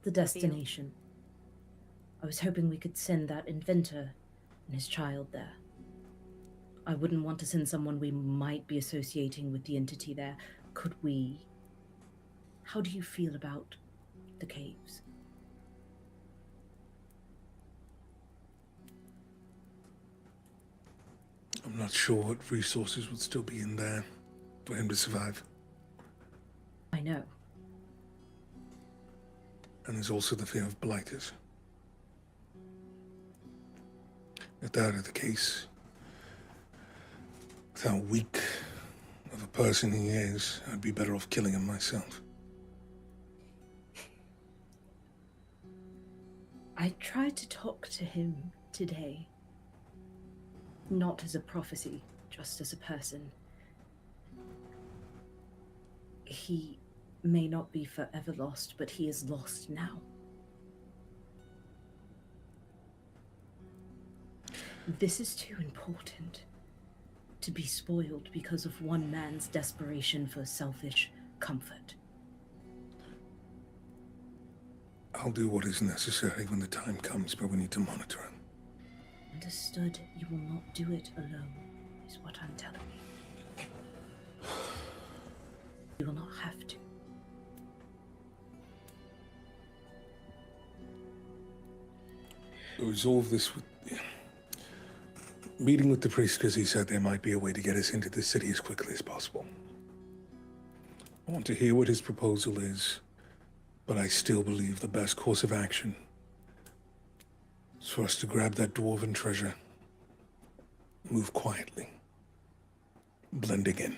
the destination. I was hoping we could send that inventor and his child there. I wouldn't want to send someone we might be associating with the entity there. Could we? How do you feel about the caves? I'm not sure what resources would still be in there for him to survive. I know. And there's also the fear of blighters. If that is the case, with how weak of a person he is, I'd be better off killing him myself. I tried to talk to him today. Not as a prophecy, just as a person. He may not be forever lost, but he is lost now. This is too important to be spoiled because of one man's desperation for selfish comfort. I'll do what is necessary when the time comes, but we need to monitor him. Understood. You will not do it alone, is what I'm telling you. You will not have to. We'll resolve this with meeting with the priest, because he said there might be a way to get us into the city as quickly as possible. I want to hear what his proposal is, but I still believe the best course of action is for us to grab that dwarven treasure, move quietly, blending in.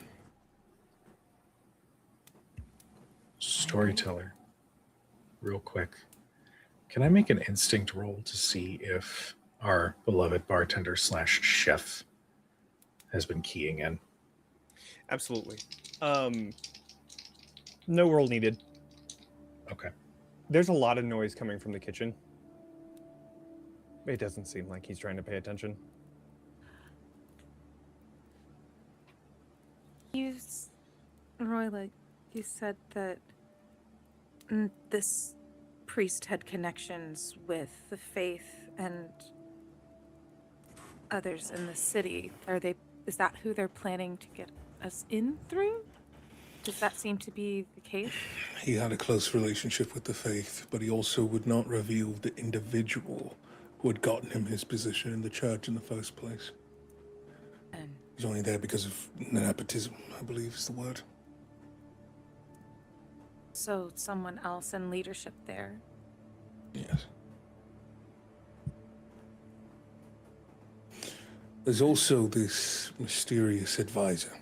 Storyteller, real quick. Can I make an instinct roll to see if our beloved bartender / chef has been keying in? Absolutely. No roll needed. Okay. There's a lot of noise coming from the kitchen. It doesn't seem like he's trying to pay attention. Roila, you said that this priest had connections with the faith and others in the city. Is that who they're planning to get us in through? Does that seem to be the case? He had a close relationship with the faith, but he also would not reveal the individual who had gotten him his position in the church in the first place. And He's only there because of nepotism, I believe is the word. so someone else in leadership there. Yes. There's also this mysterious advisor.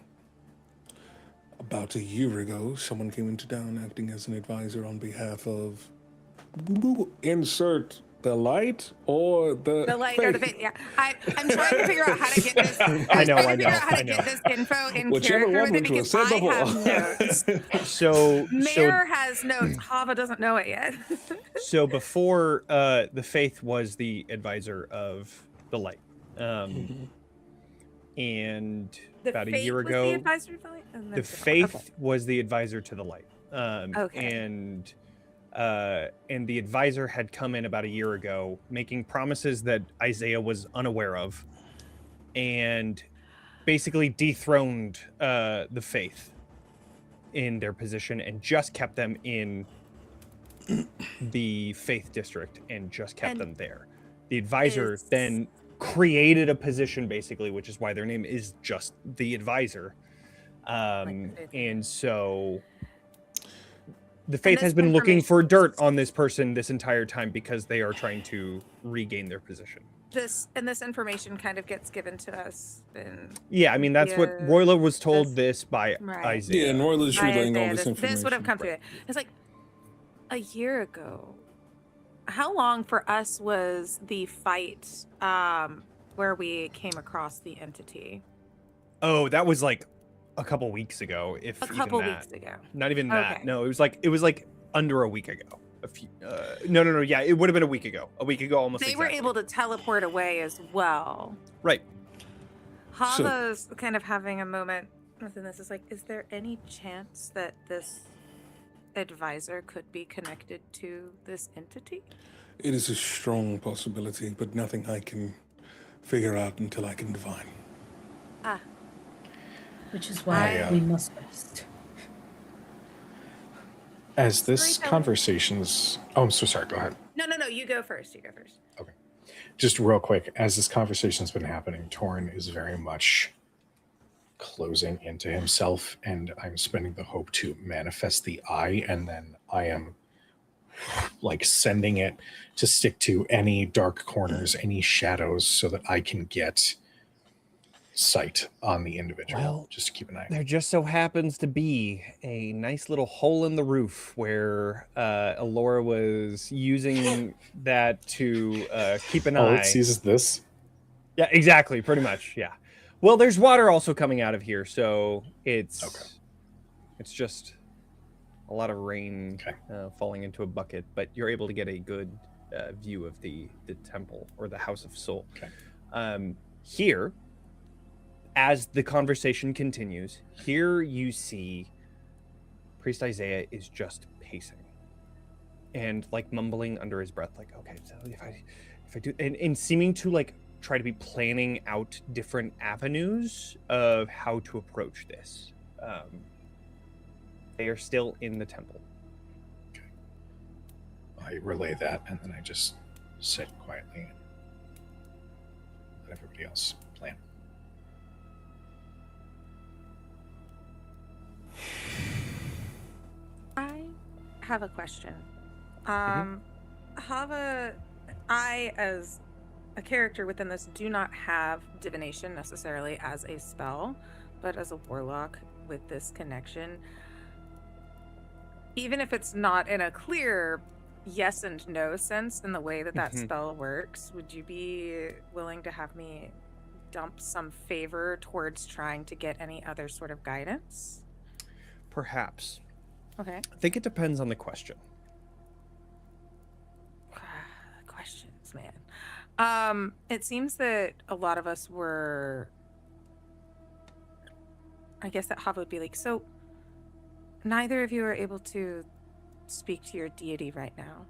About a year ago, someone came into town acting as an advisor on behalf of... Insert the light or the light or the faith. faith, yeah. I'm trying to figure out how to get this. I know. Get this info in Whichever character one with it which was because said I have before. notes. So Mayor has notes. Hava doesn't know it yet. So before the faith was the advisor of the light, and about a year ago, the advisor of the light? And the that's faith okay. was the advisor to the light. Okay. And the advisor had come in about a year ago, making promises that Isaiah was unaware of, and basically dethroned the faith in their position and just kept them in the faith district and just kept them there. The advisor then created a position, basically, which is why their name is just the advisor. And so the faith has been looking for dirt on this person this entire time because they are trying to regain their position. This information kind of gets given to us. Yeah, I mean, that's what Roila was told by right. Isaiah. Yeah, and Roila's relaying all this This information. would have come through it. It's like a year ago. How long for us was the fight where we came across the entity? Oh, that was like a couple weeks ago. A couple weeks ago. Not even that. Okay. No, it was like under a week ago. A few. No. Yeah, it would have been a week ago. A week ago, almost. They exactly. were able to teleport away as well. Right. Hava's kind of having a moment within this. Is like, is there any chance that this advisor could be connected to this entity? It is a strong possibility, but nothing I can figure out until I can divine. Which is why we must rest. As this conversation's... Oh, I'm so sorry. Go ahead. No. You go first. Okay. Just real quick, as this conversation's been happening, Torin is very much closing into himself, and I'm spending the hope to manifest the eye, and then I am like sending it to stick to any dark corners, any shadows, so that I can get sight on the individual. Well, just to keep an eye. There just so happens to be a nice little hole in the roof where Ilora was using that to keep an eye. Oh, it sees this? Yeah, exactly. Pretty much. Yeah. Well, there's water also coming out of here, so it's just a lot of rain falling into a bucket, but you're able to get a good view of the temple or the House of Soul. Okay. Here, as the conversation continues, here you see Priest Isaiah is just pacing and like mumbling under his breath, like, okay, so if I do, and seeming to like try to be planning out different avenues of how to approach this. They are still in the temple. Okay. I relay that, and then I just sit quietly and let everybody else plan. I have a question. Hava, I, as a character within this, do not have divination necessarily as a spell, but as a warlock with this connection, even if it's not in a clear yes and no sense in the way that spell works, would you be willing to have me dump some favor towards trying to get any other sort of guidance? Perhaps. Okay. I think it depends on the question. Questions, man. It seems that a lot of us were. I guess that Hava would be like, so neither of you are able to speak to your deity right now.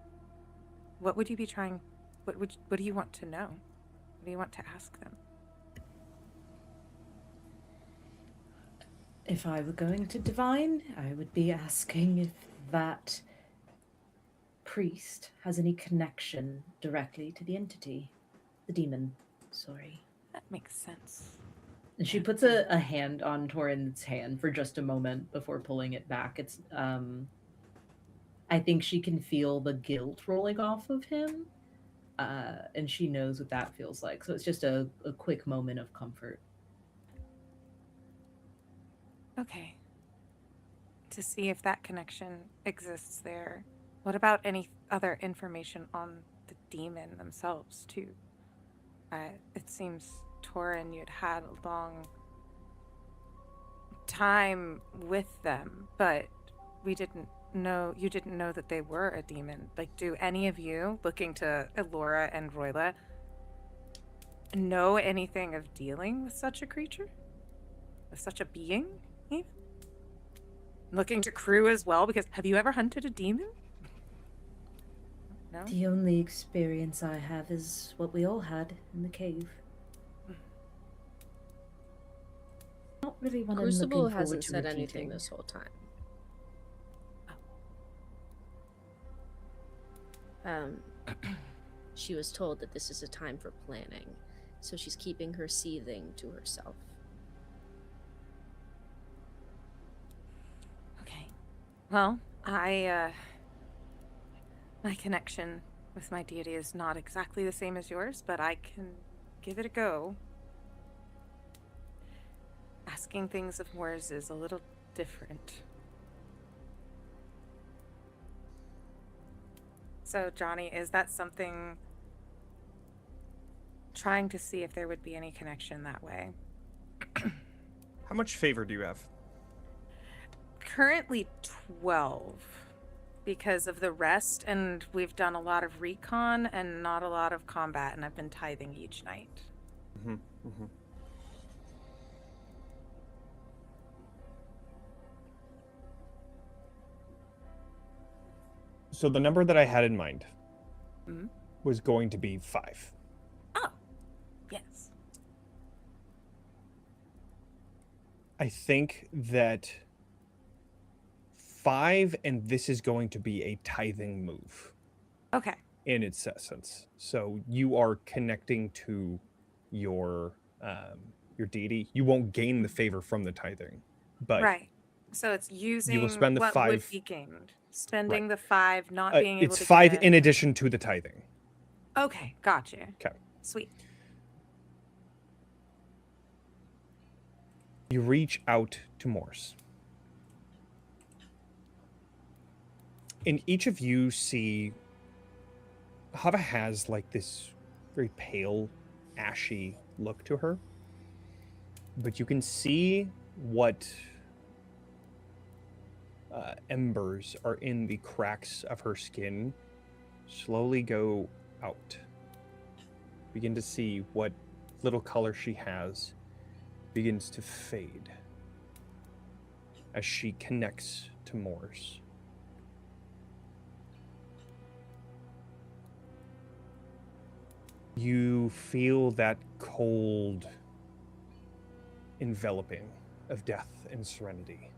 What would you be trying? What do you want to know? What do you want to ask them? If I were going to divine, I would be asking if that priest has any connection directly to the entity. The demon, sorry. That makes sense. And she puts a hand on Torin's hand for just a moment before pulling it back. It's I think she can feel the guilt rolling off of him. And she knows what that feels like. So it's just a quick moment of comfort. Okay. To see if that connection exists there. What about any other information on the demon themselves, too? It seems, Torin, you'd had a long time with them, but you didn't know that they were a demon. Like, do any of you, looking to Ilora and Roila, know anything of dealing with such a creature? With such a being, even? Looking to Crew as well, because have you ever hunted a demon? No? The only experience I have is what we all had in the cave. Not really one I'm Crucible looking forward hasn't to said repeating. anything this whole time. She was told that this is a time for planning, so she's keeping her seething to herself. Okay. Well, my connection with my deity is not exactly the same as yours, but I can give it a go. Asking things of Moors is a little different. So, Johnny, is that something... Trying to see if there would be any connection that way. How much favor do you have? Currently 12. Because of the rest, and we've done a lot of recon and not a lot of combat, and I've been tithing each night. Mm-hmm. Mm-hmm. So the number that I had in mind was going to be 5. Oh, yes. I think that 5, and this is going to be a tithing move. Okay. In its essence. So you are connecting to your deity. You won't gain the favor from the tithing, but Right. So it's using you will spend the what 5. would be gained. Spending Right. the 5, not being able it's to 5 get... in addition to the tithing. Okay, gotcha. Okay. Sweet. You reach out to Morse. And each of you see Hava has like this very pale, ashy look to her. But you can see what embers are in the cracks of her skin slowly go out. Begin to see what little color she has begins to fade as she connects to Morse. You feel that cold enveloping of death and serenity.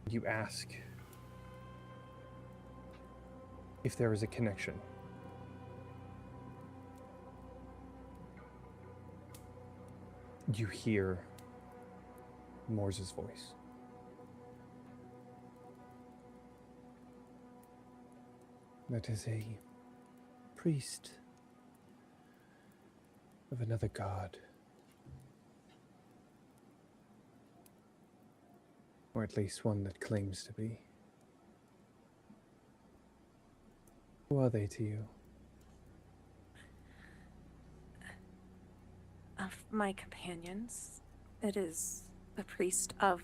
You ask if there is a connection. You hear Morse's voice. That is a priest of another god. Or at least one that claims to be. Who are they to you? Of my companions, it is a priest of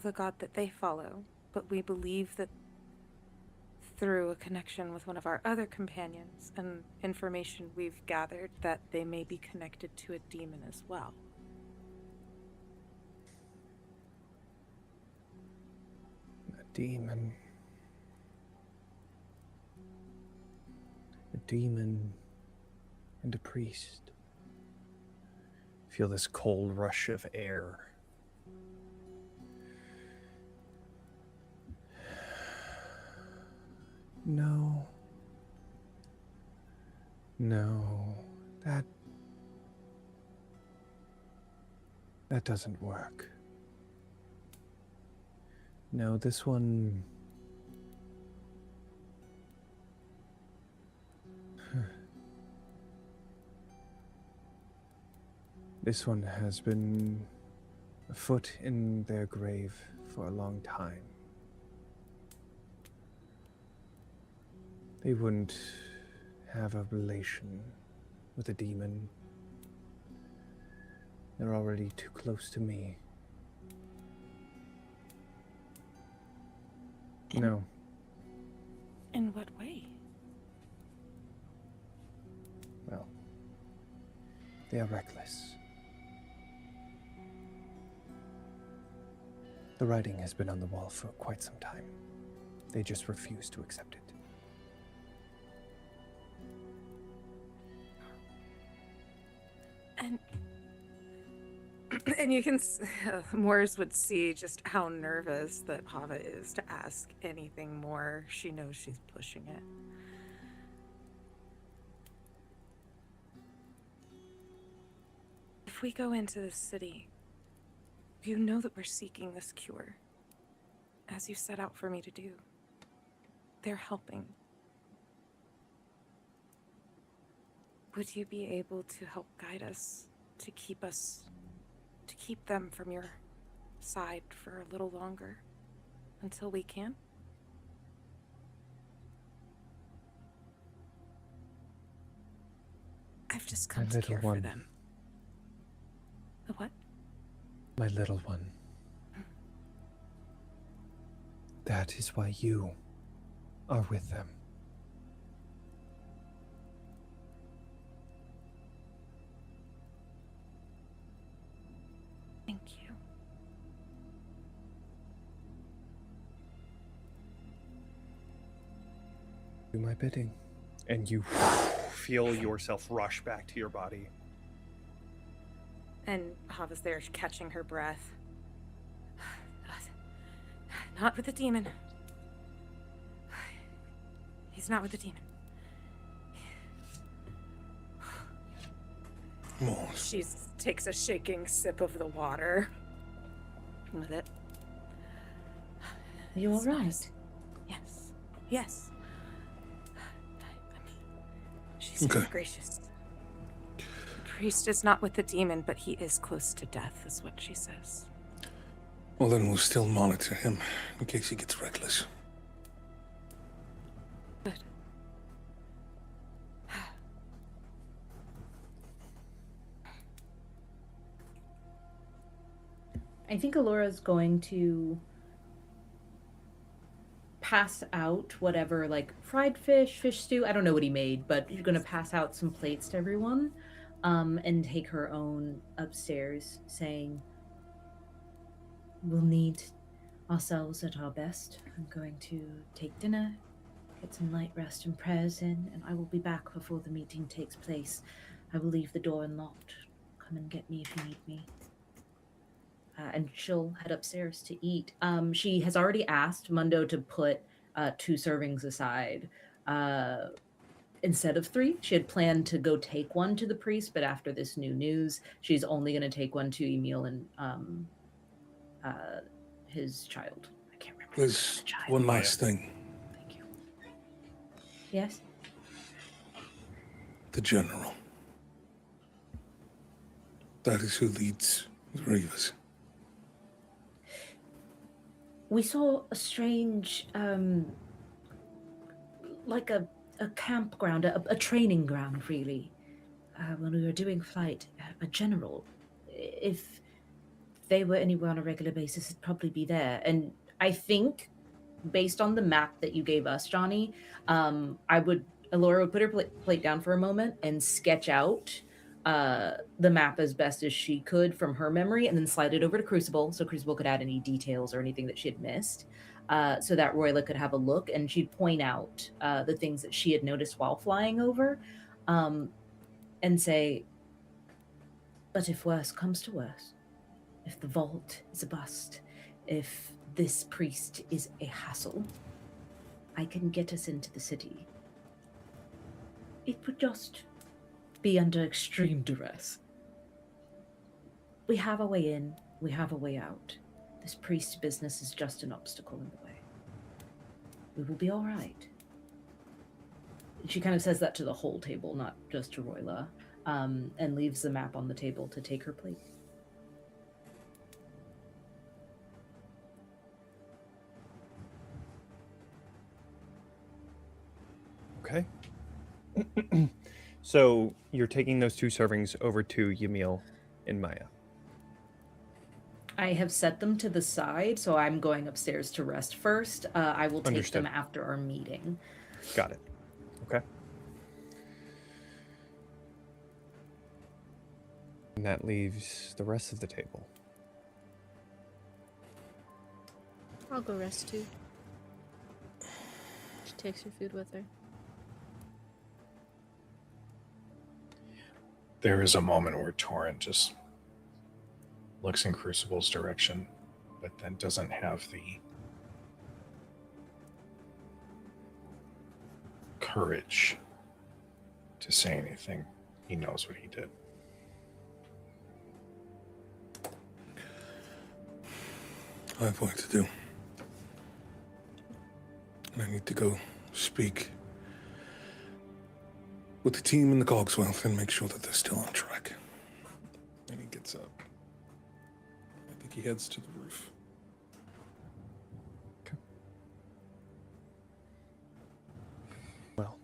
the god that they follow, but we believe that through a connection with one of our other companions and information we've gathered that they may be connected to a demon as well. A demon. A demon and a priest. Feel this cold rush of air. No. No. That doesn't work. No, this one... This one has been afoot in their grave for a long time. They wouldn't have a relation with a demon. They're already too close to me. No. In what way? Well, they are reckless. The writing has been on the wall for quite some time. They just refuse to accept it. And you can, Morris would see just how nervous that Hava is to ask anything more. She knows she's pushing it. If we go into the city, you know that we're seeking this cure, as you set out for me to do. They're helping. Would you be able to help guide us, to keep them from your side for a little longer, until we can? I've just come to care for them. The what? My little one. That is why you are with them. Thank you. Do my bidding. And you feel yourself rush back to your body. And Hava's there catching her breath. Not with the demon. He's not with the demon. She takes a shaking sip of the water. With it. Are you all right? Yes. Yes. She's very gracious. The priest is not with the demon, but he is close to death, is what she says. Well, then we'll still monitor him in case he gets reckless. Good. I think Ilora's going to pass out whatever, like fried fish stew. I don't know what he made, but she's going to pass out some plates to everyone, and take her own upstairs, saying, "We'll need ourselves at our best. I'm going to take dinner, get some light rest and prayers in, and I will be back before the meeting takes place. I will leave the door unlocked. Come and get me if you need me." And she'll head upstairs to eat. She has already asked Mundo to put 2 servings aside instead of 3. She had planned to go take one to the priest, but after this new news, she's only going to take one to Emil and his child. I can't remember. There's one last thing. Thank you. Yes? The general. That is who leads the Reavers. We saw a strange, like a campground, a training ground, really, when we were doing flight. A general. If they were anywhere on a regular basis, it'd probably be there. And I think, based on the map that you gave us, Johnny, Ilora would put her plate down for a moment and sketch out the map as best as she could from her memory, and then slide it over to Crucible, so Crucible could add any details or anything that she had missed, so that Roila could have a look, and she'd point out the things that she had noticed while flying over, and say, but if worse comes to worse, if the vault is a bust, if this priest is a hassle, I can get us into the city. It would just be under extreme duress. We have a way in, we have a way out. This priest business is just an obstacle in the way. We will be all right. She kind of says that to the whole table, not just to Roila, and leaves the map on the table to take her plate. Okay. So you're taking those 2 servings over to Yamil and Maya. I have set them to the side, so I'm going upstairs to rest first. I will take Understood. them after our meeting. Got it. Okay. And that leaves the rest of the table. I'll go rest too. She takes her food with her. There is a moment where Torin just looks in Crucible's direction, but then doesn't have the courage to say anything. He knows what he did. I have work to do. And I need to go speak with the team in the Cogswell and make sure that they're still on track. And he gets up. I think he heads to the roof. Okay. Well,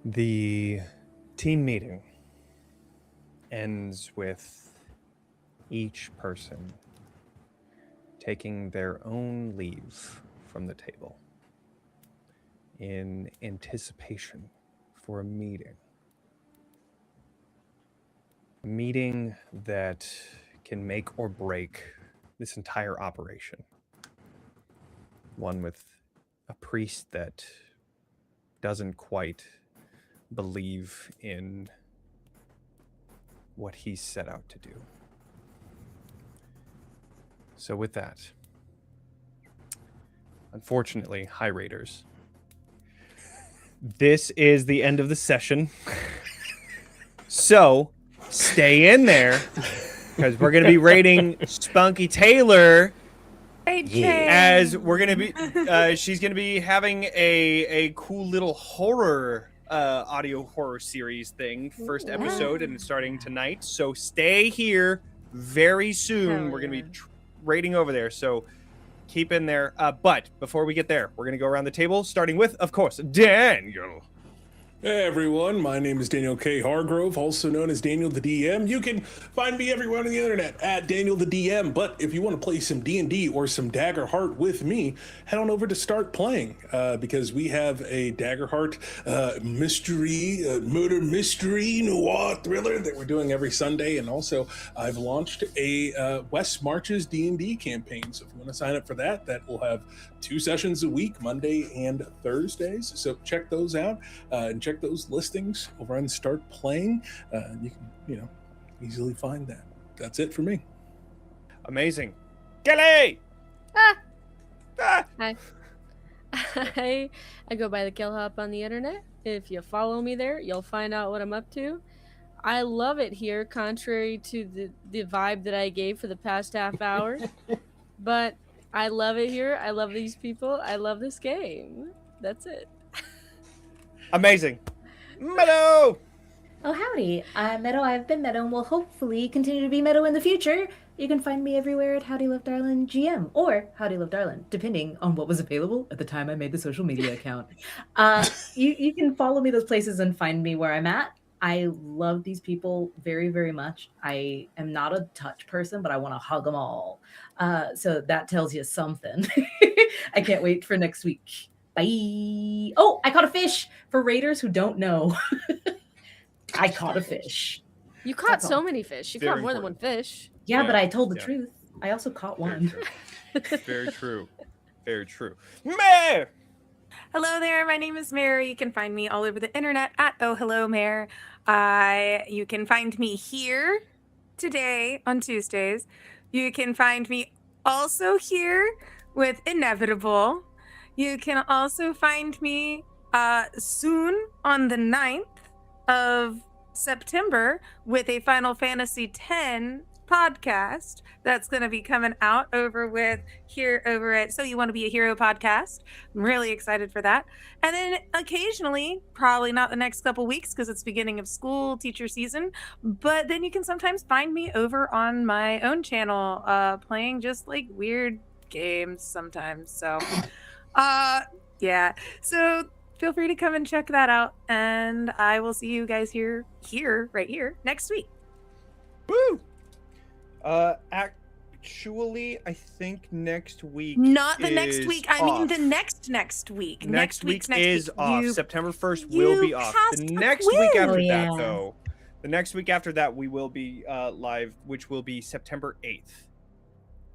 the team meeting ends with each person taking their own leave from the table in anticipation for a meeting. A meeting that can make or break this entire operation. One with a priest that doesn't quite believe in what he's set out to do. So with that, unfortunately, High Raiders, this is the end of the session. So stay in there, because we're going to be rating Spunky Taylor as we're going to be, she's going to be having a cool little horror, audio horror series thing, first episode, and it's starting tonight. So stay here very soon. Hell We're going to yeah. be rating over there. So keep in there. But before we get there, we're going to go around the table, starting with, of course, Daniel. Hey everyone, my name is Daniel K. Hargrove, also known as Daniel the DM. You can find me everywhere on the internet at Daniel the DM, but if you want to play some D&D or some Daggerheart with me, head on over to Start Playing, because we have a Daggerheart mystery, murder mystery, noir thriller that we're doing every Sunday, and also I've launched a West Marches D&D campaign, so if you want to sign up for that, that will have 2 sessions a week, Monday and Thursdays, so check those out, and check those listings over on Start Playing. You can, easily find that. That's it for me. Amazing. Kelly! Hi. I go by the Kill Hop on the internet. If you follow me there, you'll find out what I'm up to. I love it here, contrary to the vibe that I gave for the past half hour. But I love it here. I love these people. I love this game. That's it. Amazing. Meadow! Oh, howdy. I'm Meadow. I've been Meadow and will hopefully continue to be Meadow in the future. You can find me everywhere at Howdy Love Darlin GM or Howdy Love Darlin, depending on what was available at the time I made the social media account. You can follow me those places and find me where I'm at. I love these people very, very much. I am not a touch person, but I want to hug them all. So that tells you something. I can't wait for next week. Bye. Oh, I caught a fish. For raiders who don't know, I caught a fish. You caught That's so all. many fish. You Very caught more than one important. fish. Yeah, but Yeah, I told the yeah. truth. I also caught Very one. true. Very true. Very true. Meh! Hello there, my name is Mary. You can find me all over the internet at Oh Hello Mare. You can find me here today on Tuesdays. You can find me also here with Inevitable. You can also find me soon on the 9th of September with a Final Fantasy X podcast that's going to be coming out over at So You Want to Be a Hero podcast. I'm really excited for that. And then occasionally, probably not the next couple weeks because it's beginning of school teacher season, but then you can sometimes find me over on my own channel playing just like weird games sometimes. So yeah, so feel free to come and check that out, and I will see you guys right here next week. Woo! Actually, I think next week. Not the next is week. I mean off. the next week. Next week is off. You- September 1st will be you off. passed The the next quiz. week after Oh, that, yeah. though, the next week after that, we will be live, which will be September 8th.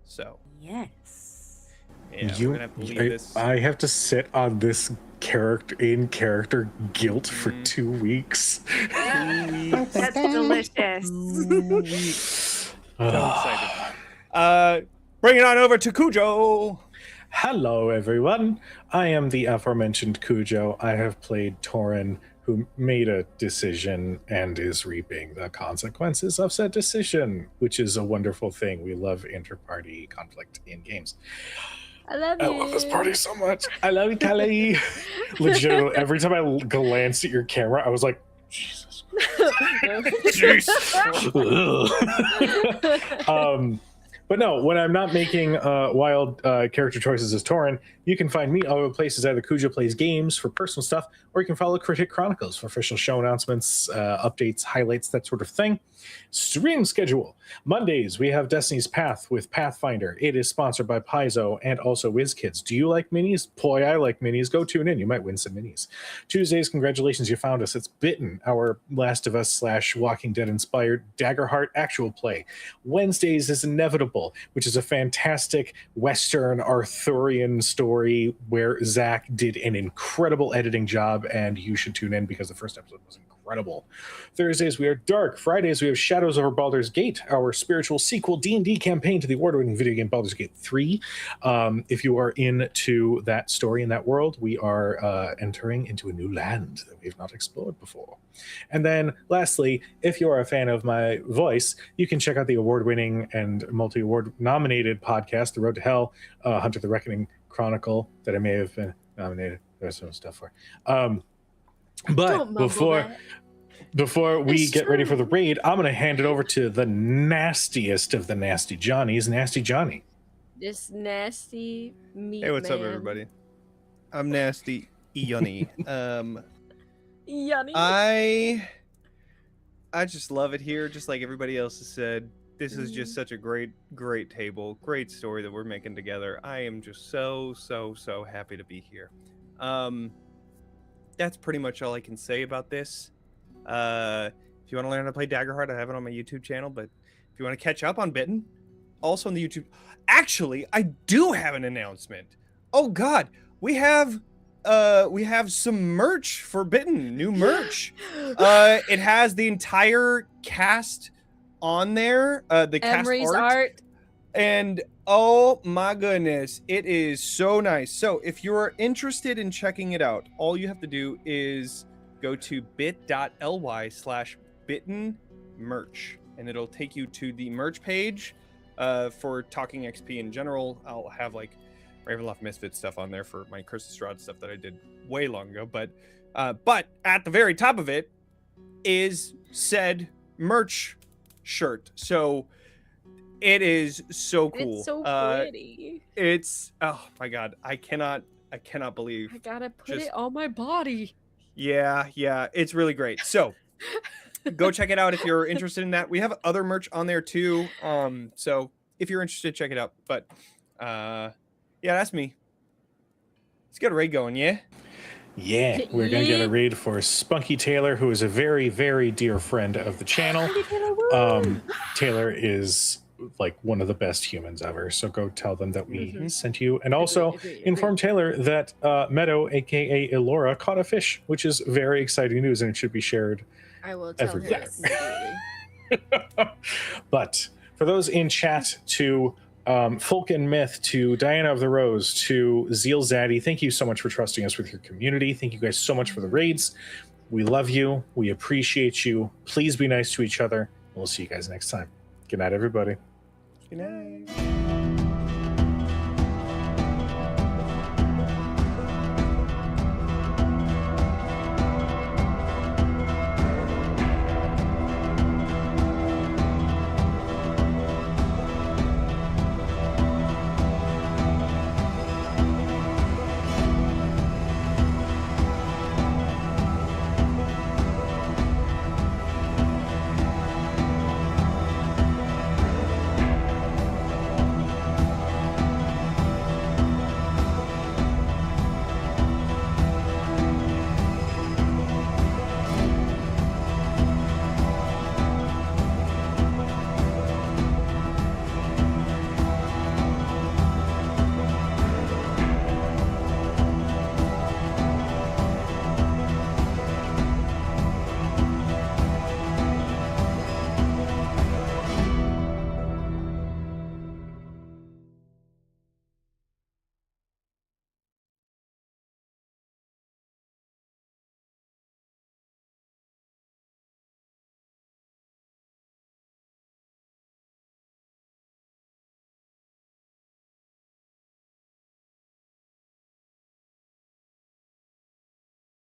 So, Yes. yeah, we're gonna have to leave this. I have to sit on this character guilt for 2 weeks. 2 weeks. That's delicious. 2 weeks. So excited. Bring it on over to Cujo. Hello, everyone. I am the aforementioned Cujo. I have played Torin, who made a decision and is reaping the consequences of said decision, which is a wonderful thing. We love inter-party conflict in games. I love I you. love this party so much. I love you, Tally. Legitimately, every time I glanced at your camera, I was like, Jesus. But no, when I'm not making wild character choices as Torin, you can find me all over the places. Either Cujo Plays Games for personal stuff, or you can follow Critic Chronicles for official show announcements, updates, highlights, that sort of thing. Stream schedule. Mondays, we have Destiny's Path with Pathfinder. It is sponsored by Paizo and also WizKids. Do you like minis? Boy, I like minis. Go tune in. You might win some minis. Tuesdays, congratulations, you found us. It's Bitten, our Last of Us / Walking Dead inspired Daggerheart actual play. Wednesdays is Inevitable, which is a fantastic Western Arthurian story where Zach did an incredible editing job, and you should tune in because the first episode was incredible. Thursdays, we are Dark. Fridays, we have Shadows Over Baldur's Gate, our spiritual sequel D&D campaign to the award-winning video game Baldur's Gate 3. If you are into that story in that world, we are entering into a new land that we've not explored before. And then lastly, if you are a fan of my voice, you can check out the award-winning and multi-award nominated podcast, The Road to Hell, Hunter the Reckoning Chronicle, that I may have been nominated. There's some stuff for. But Don't mumble before we It's get ready true. for the raid, I'm going to hand it over to the nastiest of the nasty Johnnies, Nasty Johnny. This nasty meat Hey, what's up, man. everybody? I'm Nasty Ioni. Yummy. I just love it here, just like everybody else has said. This is just such a great table, great story that we're making together. I am just so happy to be here. That's pretty much all I can say about this. If you want to learn how to play Daggerheart, I have it on my YouTube channel. But if you want to catch up on Bitten, also on the YouTube. Actually, I do have an announcement. Oh God, we have some merch for Bitten. New merch. It has the entire cast on there. The cast Emery's art. art. And oh my goodness, it is so nice. So if you're interested in checking it out, all you have to do is go to bit.ly/bittenmerch, and it'll take you to the merch page for Talking XP in general. I'll have like Ravenloft Misfit stuff on there for my Curse of Strahd stuff that I did way long ago. But at the very top of it is said merch shirt. So it is so cool. It's so pretty. It's oh my God, I cannot believe. I gotta put just- it on my body. Yeah, it's really great. So Go check it out if you're interested in that. We have other merch on there too. So if you're interested, check it out. But yeah, that's me. Let's get a raid going, yeah? Yeah, we're going to get a raid for Spunky Taylor, who is a very, very dear friend of the channel. Taylor is like one of the best humans ever. So go tell them that we sent you. And also inform Taylor that Meadow, aka Ilora, caught a fish, which is very exciting news, and it should be shared. I will tell her Everywhere. immediately. But for those in chat, to Folk and Myth, to Diana of the Rose, to Zeal Zaddy, thank you so much for trusting us with your community. Thank you guys so much for the raids. We love you. We appreciate you. Please be nice to each other. We'll see you guys next time. Good night, everybody. Good night.